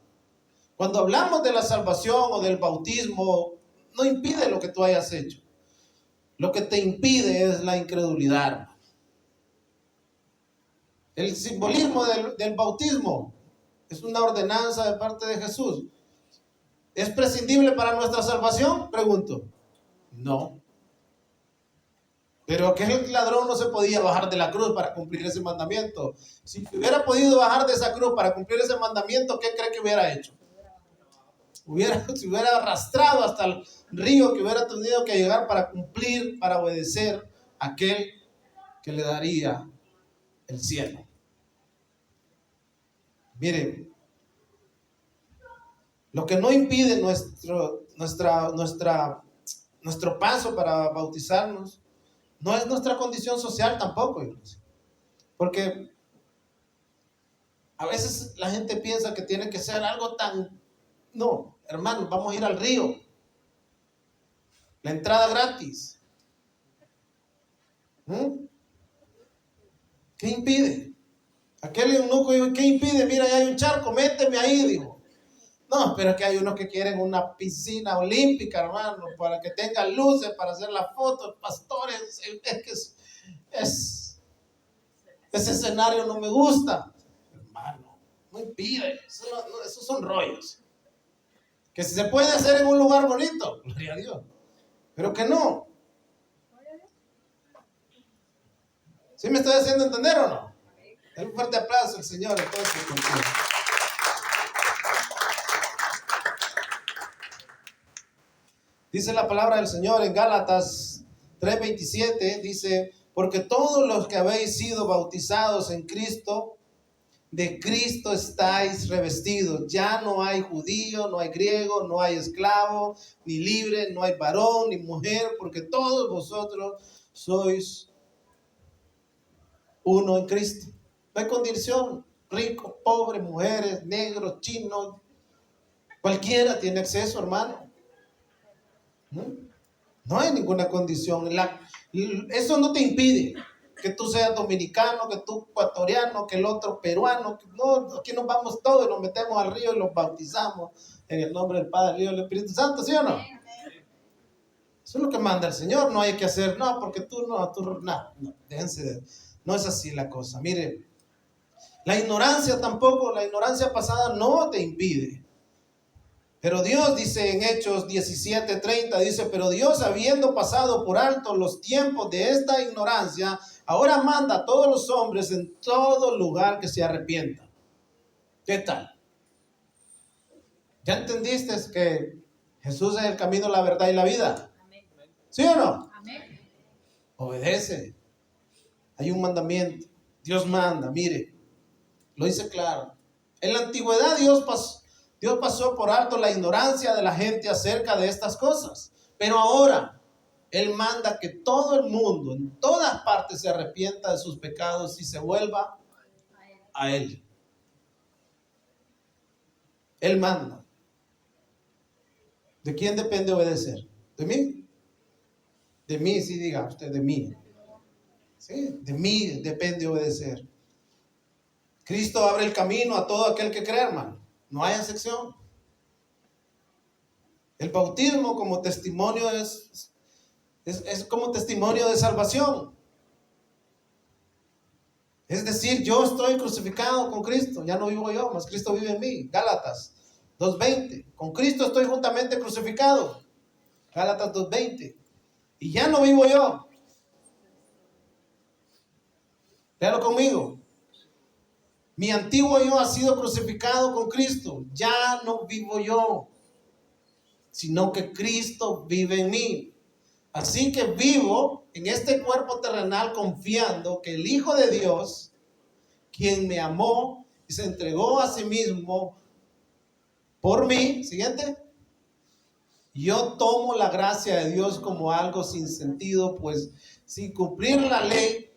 Cuando hablamos de la salvación o del bautismo, no impide lo que tú hayas hecho. Lo que te impide es la incredulidad. El simbolismo del bautismo es una ordenanza de parte de Jesús. ¿Es prescindible para nuestra salvación? Pregunto. No. Pero aquel ladrón no se podía bajar de la cruz para cumplir ese mandamiento. Si hubiera podido bajar de esa cruz para cumplir ese mandamiento, ¿qué cree que hubiera hecho? Se hubiera arrastrado hasta el río que hubiera tenido que llegar para cumplir, para obedecer a aquel que le daría el cielo. Mire, lo que no impide nuestro paso para bautizarnos no es nuestra condición social tampoco, iglesia. Porque a veces la gente piensa que tiene que ser algo tan... No, hermano, vamos a ir al río. La entrada gratis. ¿Qué impide? Aquel eunuco dijo, ¿qué impide? Mira, ahí hay un charco, méteme ahí, dijo. No, pero es que hay unos que quieren una piscina olímpica, hermano, para que tengan luces, para hacer las fotos, pastores. Es que ese escenario no me gusta. Hermano, no impide. Esos son rollos. Que si se puede hacer en un lugar bonito, gloria a Dios. Pero que no. ¿Sí me estoy haciendo entender o no? Un fuerte aplauso al Señor. Entonces, dice la palabra del Señor en Gálatas 3:27, dice: porque todos los que habéis sido bautizados en Cristo, de Cristo estáis revestidos. Ya no hay judío, no hay griego, no hay esclavo, ni libre, no hay varón, ni mujer, porque todos vosotros sois uno en Cristo. No hay condición, ricos, pobres, mujeres, negros, chinos, cualquiera tiene acceso, hermano. No hay ninguna condición. Eso no te impide que tú seas dominicano, que tú ecuatoriano, que el otro peruano. No, aquí nos vamos todos y nos metemos al río y los bautizamos en el nombre del Padre, del Hijo y del Espíritu Santo, ¿sí o no? Eso es lo que manda el Señor. No hay que hacer, no, porque no, déjense, no es así la cosa. Mire, la ignorancia tampoco, la ignorancia pasada no te impide. Pero Dios dice en Hechos 17:30, dice: pero Dios, habiendo pasado por alto los tiempos de esta ignorancia, ahora manda a todos los hombres en todo lugar que se arrepientan. ¿Qué tal? ¿Ya entendiste que Jesús es el camino, la verdad y la vida. ¿Sí o no? Obedece. Hay un mandamiento. Dios manda, mire, lo dice claro. En la antigüedad Dios pasó por alto la ignorancia de la gente acerca de estas cosas. Pero ahora Él manda que todo el mundo, en todas partes, se arrepienta de sus pecados y se vuelva a Él. Él manda. ¿De quién depende obedecer? ¿De mí? De mí, sí, diga usted, de mí. Sí, de mí depende obedecer. Cristo abre el camino a todo aquel que cree, hermano. No hay excepción. El bautismo como testimonio es como testimonio de salvación. Es decir, yo estoy crucificado con Cristo. Ya no vivo yo, mas Cristo vive en mí. Gálatas 2:20. Con Cristo estoy juntamente crucificado. Gálatas 2:20. Y ya no vivo yo. Léalo conmigo. Mi antiguo yo ha sido crucificado con Cristo. Ya no vivo yo, sino que Cristo vive en mí. Así que vivo en este cuerpo terrenal confiando que el Hijo de Dios, quien me amó y se entregó a sí mismo por mí, siguiente, yo tomo la gracia de Dios como algo sin sentido, pues sin cumplir la ley,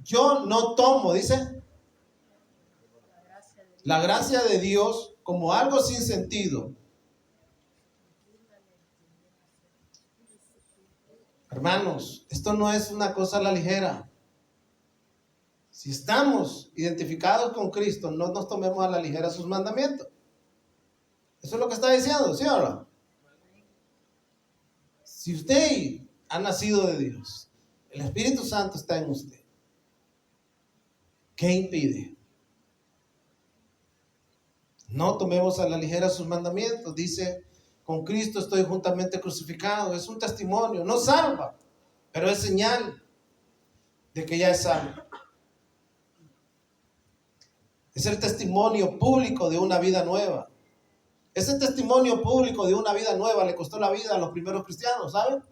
yo no tomo, dice, la gracia de Dios como algo sin sentido. Hermanos, esto no es una cosa a la ligera. Si estamos identificados con Cristo, no nos tomemos a la ligera sus mandamientos. Eso es lo que está diciendo, ¿sí o no? Si usted ha nacido de Dios, el Espíritu Santo está en usted, ¿qué impide? No tomemos a la ligera sus mandamientos. Dice, con Cristo estoy juntamente crucificado. Es un testimonio, no salva, pero es señal de que ya es salvo. Es el testimonio público de una vida nueva. Ese testimonio público de una vida nueva le costó la vida a los primeros cristianos, ¿saben?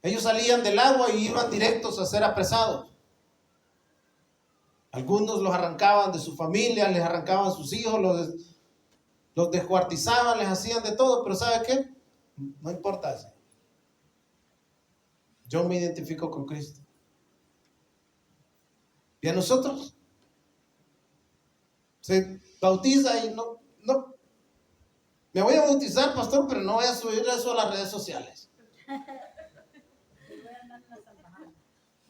Ellos salían del agua y iban directos a ser apresados. Algunos los arrancaban de su familia, les arrancaban sus hijos, los descuartizaban, les hacían de todo, pero ¿sabe qué? No importa eso. Yo me identifico con Cristo. ¿Y a nosotros? Se bautiza y no, me voy a bautizar, pastor, pero no voy a subir eso a las redes sociales.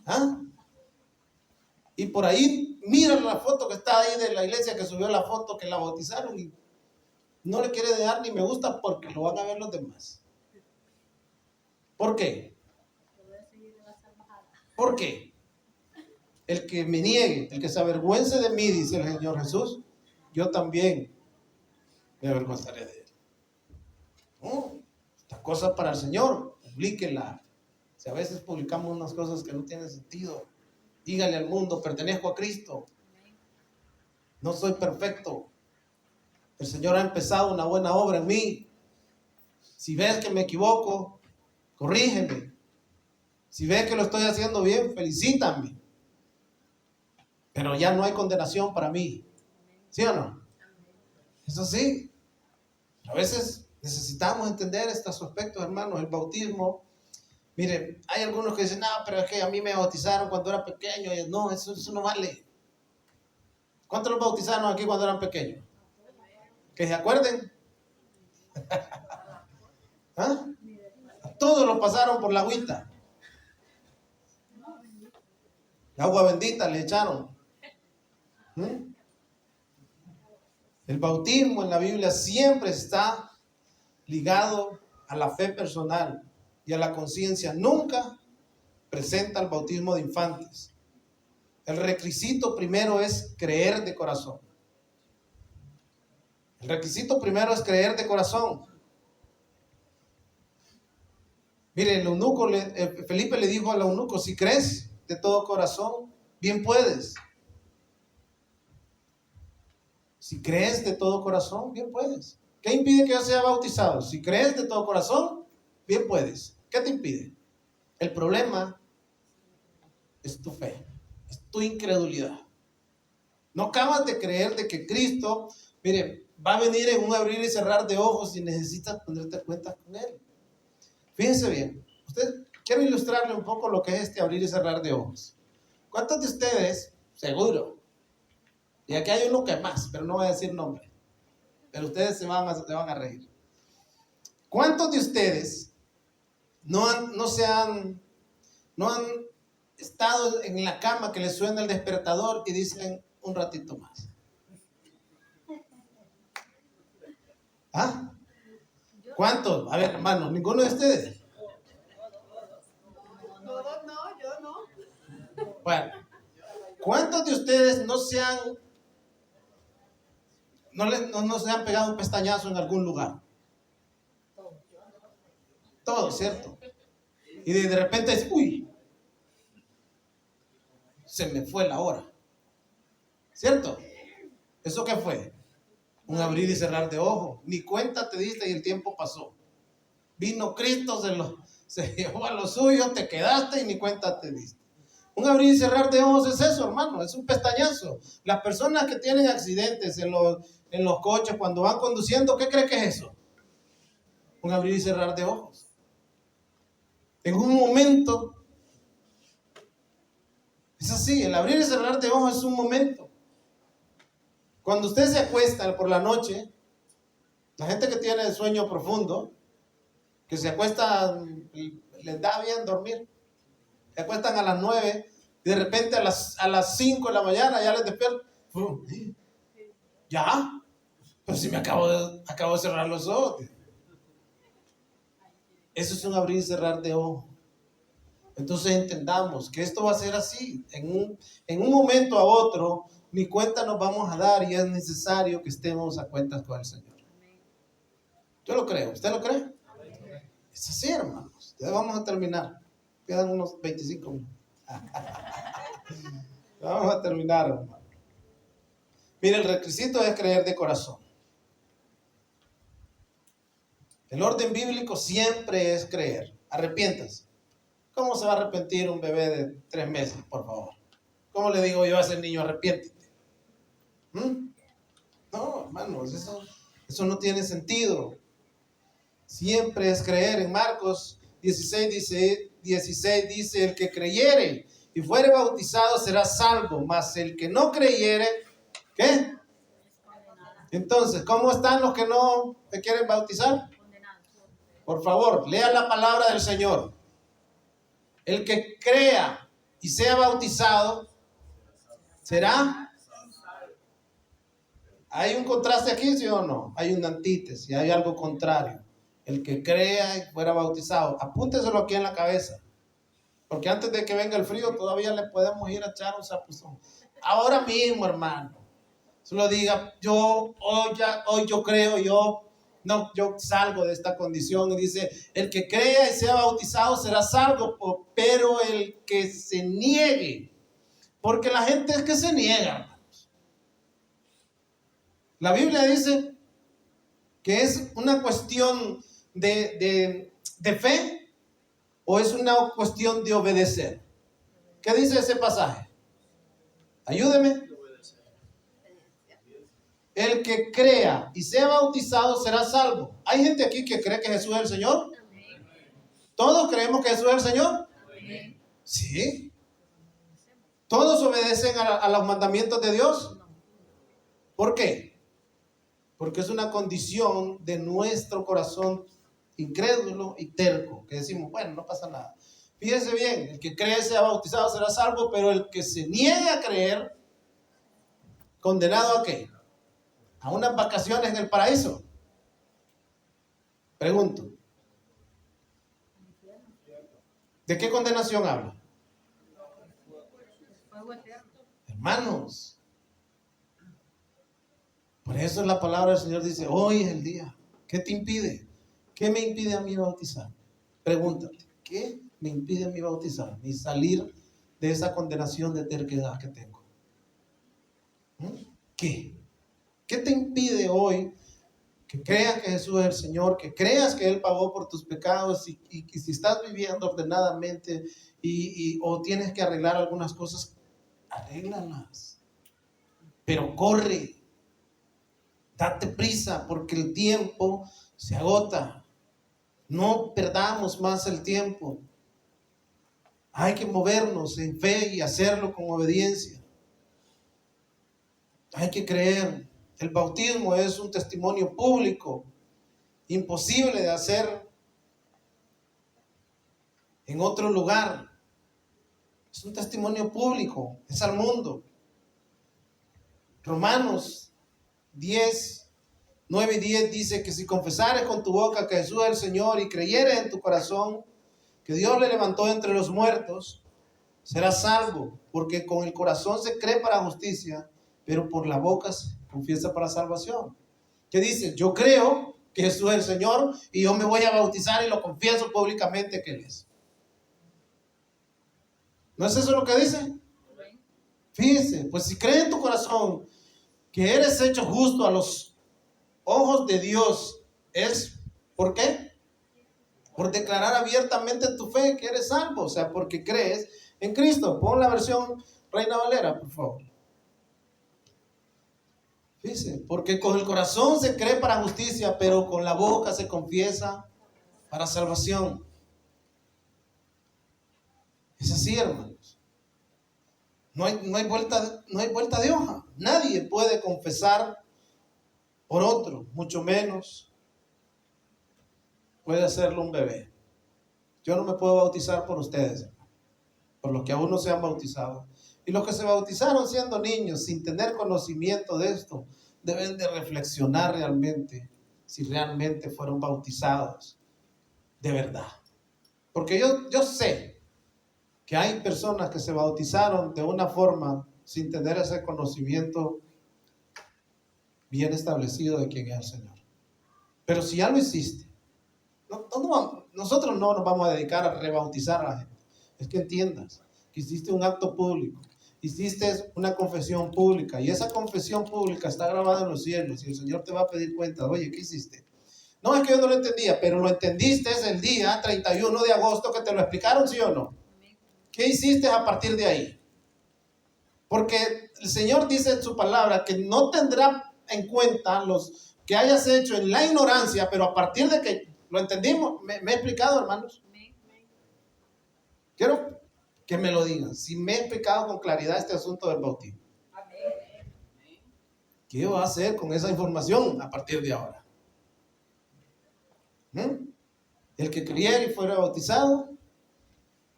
¿Ah? Y por ahí, mira la foto que está ahí de la iglesia que subió la foto que la bautizaron y no le quiere dar ni me gusta porque lo van a ver los demás. ¿Por qué? ¿Por qué? El que me niegue, el que se avergüence de mí, dice el Señor Jesús, yo también me avergonzaré de él. No, esta cosa para el Señor, publíquela. Si a veces publicamos unas cosas que no tienen sentido, dígale al mundo, pertenezco a Cristo. No soy perfecto. El Señor ha empezado una buena obra en mí. Si ves que me equivoco, corrígeme. Si ves que lo estoy haciendo bien, felicítame. Pero ya no hay condenación para mí. ¿Sí o no? Eso sí. A veces necesitamos entender estos aspectos, hermanos. El bautismo. Mire, hay algunos que dicen, no, pero es que a mí me bautizaron cuando era pequeño. No, eso no vale. ¿Cuántos los bautizaron aquí cuando eran pequeños? Que se acuerden. ¿Ah? Todos los pasaron por la agüita. La agua bendita le echaron. El bautismo en la Biblia siempre está ligado a la fe personal y a la conciencia. Nunca presenta el bautismo de infantes. El requisito primero es creer de corazón. El requisito primero es creer de corazón. Mire, el eunuco, Felipe le dijo al eunuco, si crees de todo corazón, bien puedes. Si crees de todo corazón, bien puedes. ¿Qué impide que yo sea bautizado? Si crees de todo corazón, bien puedes. ¿Qué te impide? El problema es tu fe, es tu incredulidad. No acabas de creer de que Cristo, mire, va a venir en un abrir y cerrar de ojos y necesitas ponerte cuentas con Él. Fíjense bien, quiero ilustrarle un poco lo que es este abrir y cerrar de ojos. ¿Cuántos de ustedes, seguro, y aquí hay uno que más, pero no voy a decir nombre, pero ustedes se van a reír? ¿Cuántos de ustedes no han estado en la cama que les suena el despertador y dicen un ratito más? ¿Ah? ¿Cuántos? A ver, hermanos, ninguno de ustedes. No, yo no. Bueno, ¿cuántos de ustedes no se han pegado un pestañazo en algún lugar? Todos, ¿cierto? Y de repente es, uy, se me fue la hora. ¿Cierto? ¿Eso qué fue? Un abrir y cerrar de ojos. Ni cuenta te diste y el tiempo pasó. Vino Cristo, se llevó a lo suyo, te quedaste y ni cuenta te diste. Un abrir y cerrar de ojos es eso, hermano, es un pestañazo. Las personas que tienen accidentes en los coches cuando van conduciendo, ¿qué cree que es eso? Un abrir y cerrar de ojos. En un momento, es así, el abrir y cerrar de ojos es un momento. Cuando usted se acuesta por la noche, la gente que tiene sueño profundo, que se acuesta, les da bien dormir, se acuestan a las 9 y de repente a las 5 de la mañana ya les despiertan. ¿Ya? Pero si me acabo de cerrar los ojos. Eso es un abrir y cerrar de ojos. Entonces entendamos que esto va a ser así. En un momento a otro, ni cuenta nos vamos a dar y es necesario que estemos a cuentas con el Señor. Yo lo creo. ¿Usted lo cree? Es así, hermanos. Ya vamos a terminar. Quedan unos 25 minutos. Vamos a terminar, hermano. Mire, el requisito es creer de corazón. El orden bíblico siempre es creer. Arrepiéntase. ¿Cómo se va a arrepentir un bebé de 3 meses, por favor? ¿Cómo le digo yo a ese niño, arrepiéntete? No, hermanos, eso no tiene sentido. Siempre es creer. En Marcos 16 dice, el que creyere y fuere bautizado será salvo, mas el que no creyere, ¿qué? Entonces, ¿cómo están los que no se quieren bautizar? Por favor, lea la palabra del Señor. El que crea y sea bautizado será. ¿Hay un contraste aquí, sí o no? Hay una antítesis, hay algo contrario. El que crea y fuera bautizado, apúnteselo aquí en la cabeza. Porque antes de que venga el frío, todavía le podemos ir a echar un zapuzón. Ahora mismo, hermano. Solo diga, hoy yo creo, yo salgo de esta condición. Y dice, el que crea y sea bautizado será salvo, pero el que se niegue. Porque la gente es que se niega, hermanos. La Biblia dice que es una cuestión de fe o es una cuestión de obedecer. ¿Qué dice ese pasaje? Ayúdeme. El que crea y sea bautizado será salvo. ¿Hay gente aquí que cree que Jesús es el Señor? ¿Todos creemos que Jesús es el Señor? Sí. ¿Todos obedecen a los mandamientos de Dios? ¿Por qué? Porque es una condición de nuestro corazón incrédulo y terco, que decimos, bueno, no pasa nada. Fíjense bien, el que cree sea bautizado será salvo, pero el que se niegue a creer, ¿condenado a qué? ¿A unas vacaciones en el paraíso? Pregunto. ¿De qué condenación habla? Hermanos, por eso la palabra del Señor dice, hoy es el día. ¿Qué te impide? ¿Qué me impide a mí bautizar? Pregúntate, ¿qué me impide a mí bautizar? Y salir de esa condenación de terquedad que tengo. ¿Qué ¿Qué te impide hoy que creas que Jesús es el Señor, que creas que Él pagó por tus pecados y si estás viviendo ordenadamente o tienes que arreglar algunas cosas, arréglalas? Pero corre, date prisa porque el tiempo se agota. No perdamos más el tiempo. Hay que movernos en fe y hacerlo con obediencia. Hay que creer. El bautismo es un testimonio público, imposible de hacer en otro lugar. Es un testimonio público, es al mundo. Romanos 10, 9 y 10 dice que si confesares con tu boca que Jesús es el Señor y creyeres en tu corazón que Dios le levantó entre los muertos, serás salvo, porque con el corazón se cree para justicia, pero por la boca se confiesa para salvación. ¿Qué dice? Yo creo que Jesús es el Señor y yo me voy a bautizar y lo confieso públicamente que Él es. ¿No es eso lo que dice? Fíjese, pues si crees en tu corazón que eres hecho justo a los ojos de Dios, ¿es por qué? Por declarar abiertamente tu fe que eres salvo, o sea, porque crees en Cristo. Pon la versión Reina Valera, por favor. Fíjese, porque con el corazón se cree para justicia, pero con la boca se confiesa para salvación. Es así, hermanos. No hay vuelta de hoja. Nadie puede confesar por otro, mucho menos puede hacerlo un bebé. Yo no me puedo bautizar por ustedes, por los que aún no se han bautizado. Y los que se bautizaron siendo niños, sin tener conocimiento de esto, deben de reflexionar realmente si realmente fueron bautizados de verdad. Porque yo sé que hay personas que se bautizaron de una forma sin tener ese conocimiento bien establecido de quién es el Señor. Pero si ya lo hiciste, nosotros no nos vamos a dedicar a rebautizar a la gente. Es que entiendas que hiciste un acto público, hiciste una confesión pública y esa confesión pública está grabada en los cielos y el Señor te va a pedir cuenta. Oye, ¿qué hiciste? No, es que yo no lo entendía, pero lo entendiste el día 31 de agosto que te lo explicaron, ¿sí o no? ¿Qué hiciste a partir de ahí? Porque el Señor dice en su palabra que no tendrá en cuenta los que hayas hecho en la ignorancia, pero a partir de que lo entendimos, me he explicado, hermanos. Quiero que me lo digan, si me he explicado con claridad este asunto del bautismo. ¿Qué va a hacer con esa información a partir de ahora? El que creyere y fuera bautizado,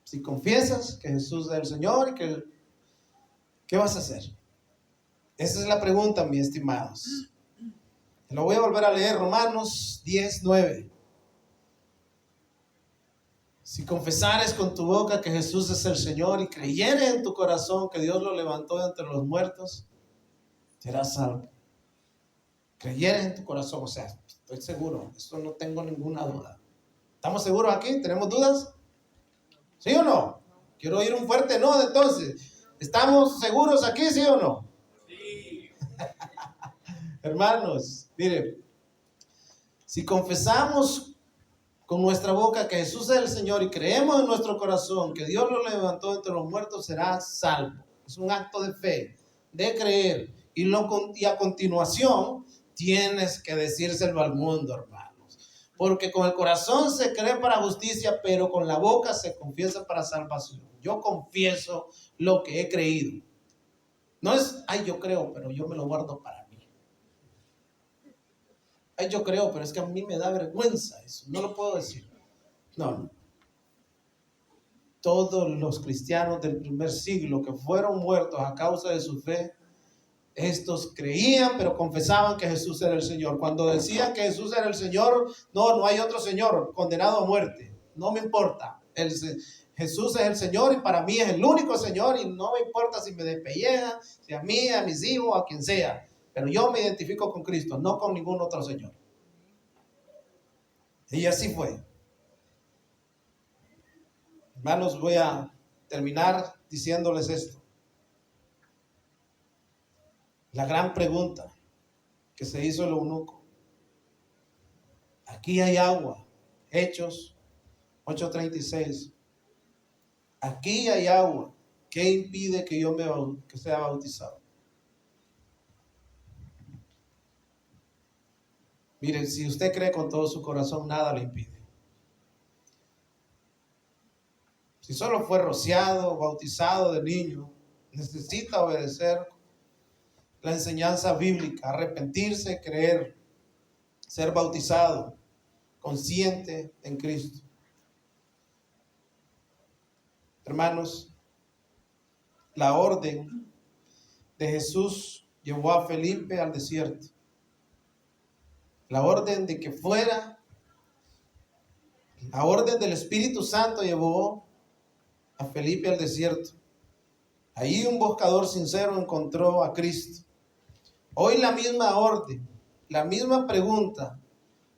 si confiesas que Jesús es el Señor y que ¿qué vas a hacer? Esa es la pregunta, mis estimados. Lo voy a volver a leer, Romanos 10, 9. Si confesares con tu boca que Jesús es el Señor y creyeres en tu corazón que Dios lo levantó de entre los muertos, serás salvo. Creyeres en tu corazón, o sea, estoy seguro, esto no tengo ninguna duda. ¿Estamos seguros aquí? ¿Tenemos dudas? ¿Sí o no? Quiero oír un fuerte no, entonces. ¿Estamos seguros aquí, sí o no? Sí. Hermanos, miren, si confesamos con nuestra boca que Jesús es el Señor y creemos en nuestro corazón que Dios lo levantó entre los muertos, será salvo. Es un acto de fe, de creer. Y a continuación tienes que decírselo al mundo, hermanos. Porque con el corazón se cree para justicia, pero con la boca se confiesa para salvación. Yo confieso lo que he creído. No es, ay, yo creo, pero yo me lo guardo para mí. Ay, yo creo, pero es que a mí me da vergüenza eso. No lo puedo decir. No. Todos los cristianos del primer siglo que fueron muertos a causa de su fe, estos creían, pero confesaban que Jesús era el Señor. Cuando decían que Jesús era el Señor, no hay otro Señor condenado a muerte. No me importa. Jesús es el Señor y para mí es el único Señor y no me importa si me despellejan, si a mí, a mis hijos, a quien sea. Pero yo me identifico con Cristo, no con ningún otro Señor. Y así fue. Hermanos, voy a terminar diciéndoles esto. La gran pregunta. que se hizo el eunuco. Aquí hay agua. Hechos 8:36. Aquí hay agua. ¿Qué impide que yo que sea bautizado? Miren, si usted cree con todo su corazón, nada le impide. Si solo fue rociado, bautizado de niño, necesita obedecer la enseñanza bíblica, arrepentirse, creer, ser bautizado, consciente en Cristo. Hermanos, la orden de Jesús llevó a Felipe al desierto. La orden de que fuera, la orden del Espíritu Santo llevó a Felipe al desierto. Ahí un buscador sincero encontró a Cristo. Hoy la misma orden, la misma pregunta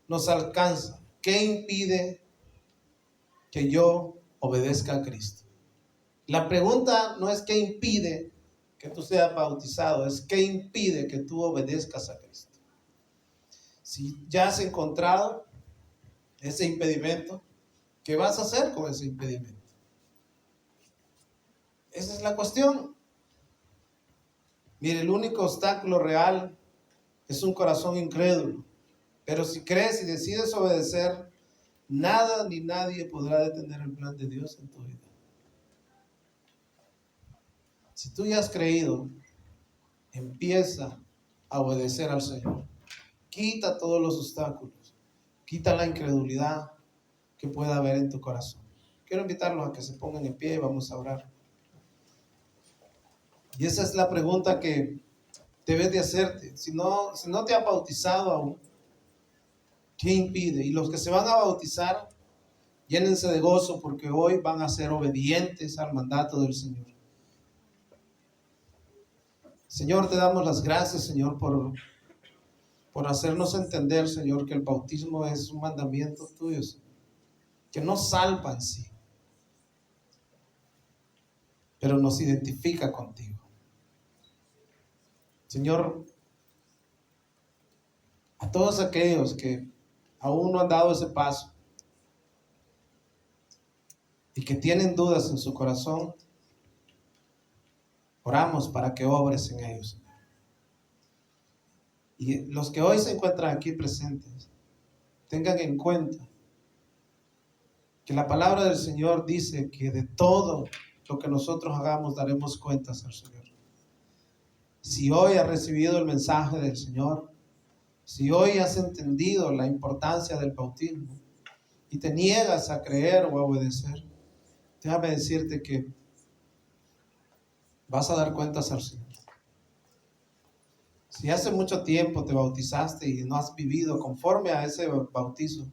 nos alcanza. ¿Qué impide que yo obedezca a Cristo? La pregunta no es qué impide que tú seas bautizado, es qué impide que tú obedezcas a Cristo. Si ya has encontrado ese impedimento, ¿qué vas a hacer con ese impedimento? Esa es la cuestión. Mire, el único obstáculo real es un corazón incrédulo. Pero si crees y decides obedecer, nada ni nadie podrá detener el plan de Dios en tu vida. Si tú ya has creído, empieza a obedecer al Señor. Quita todos los obstáculos. Quita la incredulidad que pueda haber en tu corazón. Quiero invitarlos a que se pongan en pie y vamos a orar. Y esa es la pregunta que debes de hacerte. Si no te has bautizado aún, ¿qué impide? Y los que se van a bautizar, llénense de gozo porque hoy van a ser obedientes al mandato del Señor. Señor, te damos las gracias, Señor, por hacernos entender, Señor, que el bautismo es un mandamiento tuyo, Señor, que no salva en sí, pero nos identifica contigo. Señor, a todos aquellos que aún no han dado ese paso y que tienen dudas en su corazón, oramos para que obres en ellos. Y los que hoy se encuentran aquí presentes, tengan en cuenta que la palabra del Señor dice que de todo lo que nosotros hagamos daremos cuentas al Señor. Si hoy has recibido el mensaje del Señor, si hoy has entendido la importancia del bautismo y te niegas a creer o a obedecer, déjame decirte que vas a dar cuentas al Señor. Si hace mucho tiempo te bautizaste y no has vivido conforme a ese bautizo,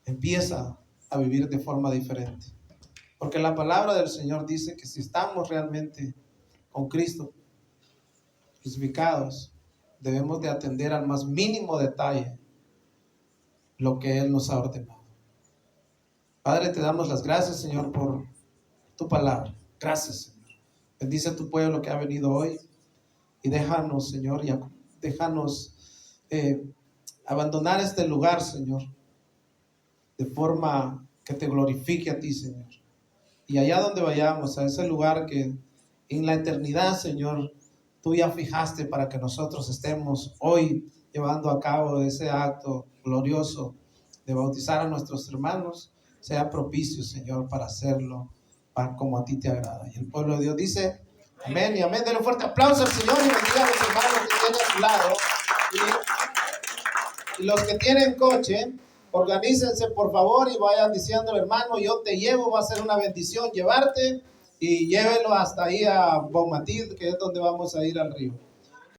empieza a vivir de forma diferente. Porque la palabra del Señor dice que si estamos realmente con Cristo crucificados, debemos de atender al más mínimo detalle lo que Él nos ha ordenado. Padre, te damos las gracias, Señor, por tu palabra. Gracias, Señor. Bendice a tu pueblo que ha venido hoy y déjanos, Señor, déjanos abandonar este lugar, Señor, de forma que te glorifique a ti, Señor. Y allá donde vayamos, a ese lugar que en la eternidad, Señor, tú ya fijaste para que nosotros estemos hoy llevando a cabo ese acto glorioso de bautizar a nuestros hermanos, sea propicio, Señor, para hacerlo como a ti te agrada. Y el pueblo de Dios dice, amén y amén. Denle un fuerte aplauso al Señor y bendiga a los hermanos que tienen a su lado. Y los que tienen coche, organícense por favor y vayan diciendo, hermano, yo te llevo, va a ser una bendición llevarte y llévelo hasta ahí a Bonmatid, que es donde vamos a ir al río.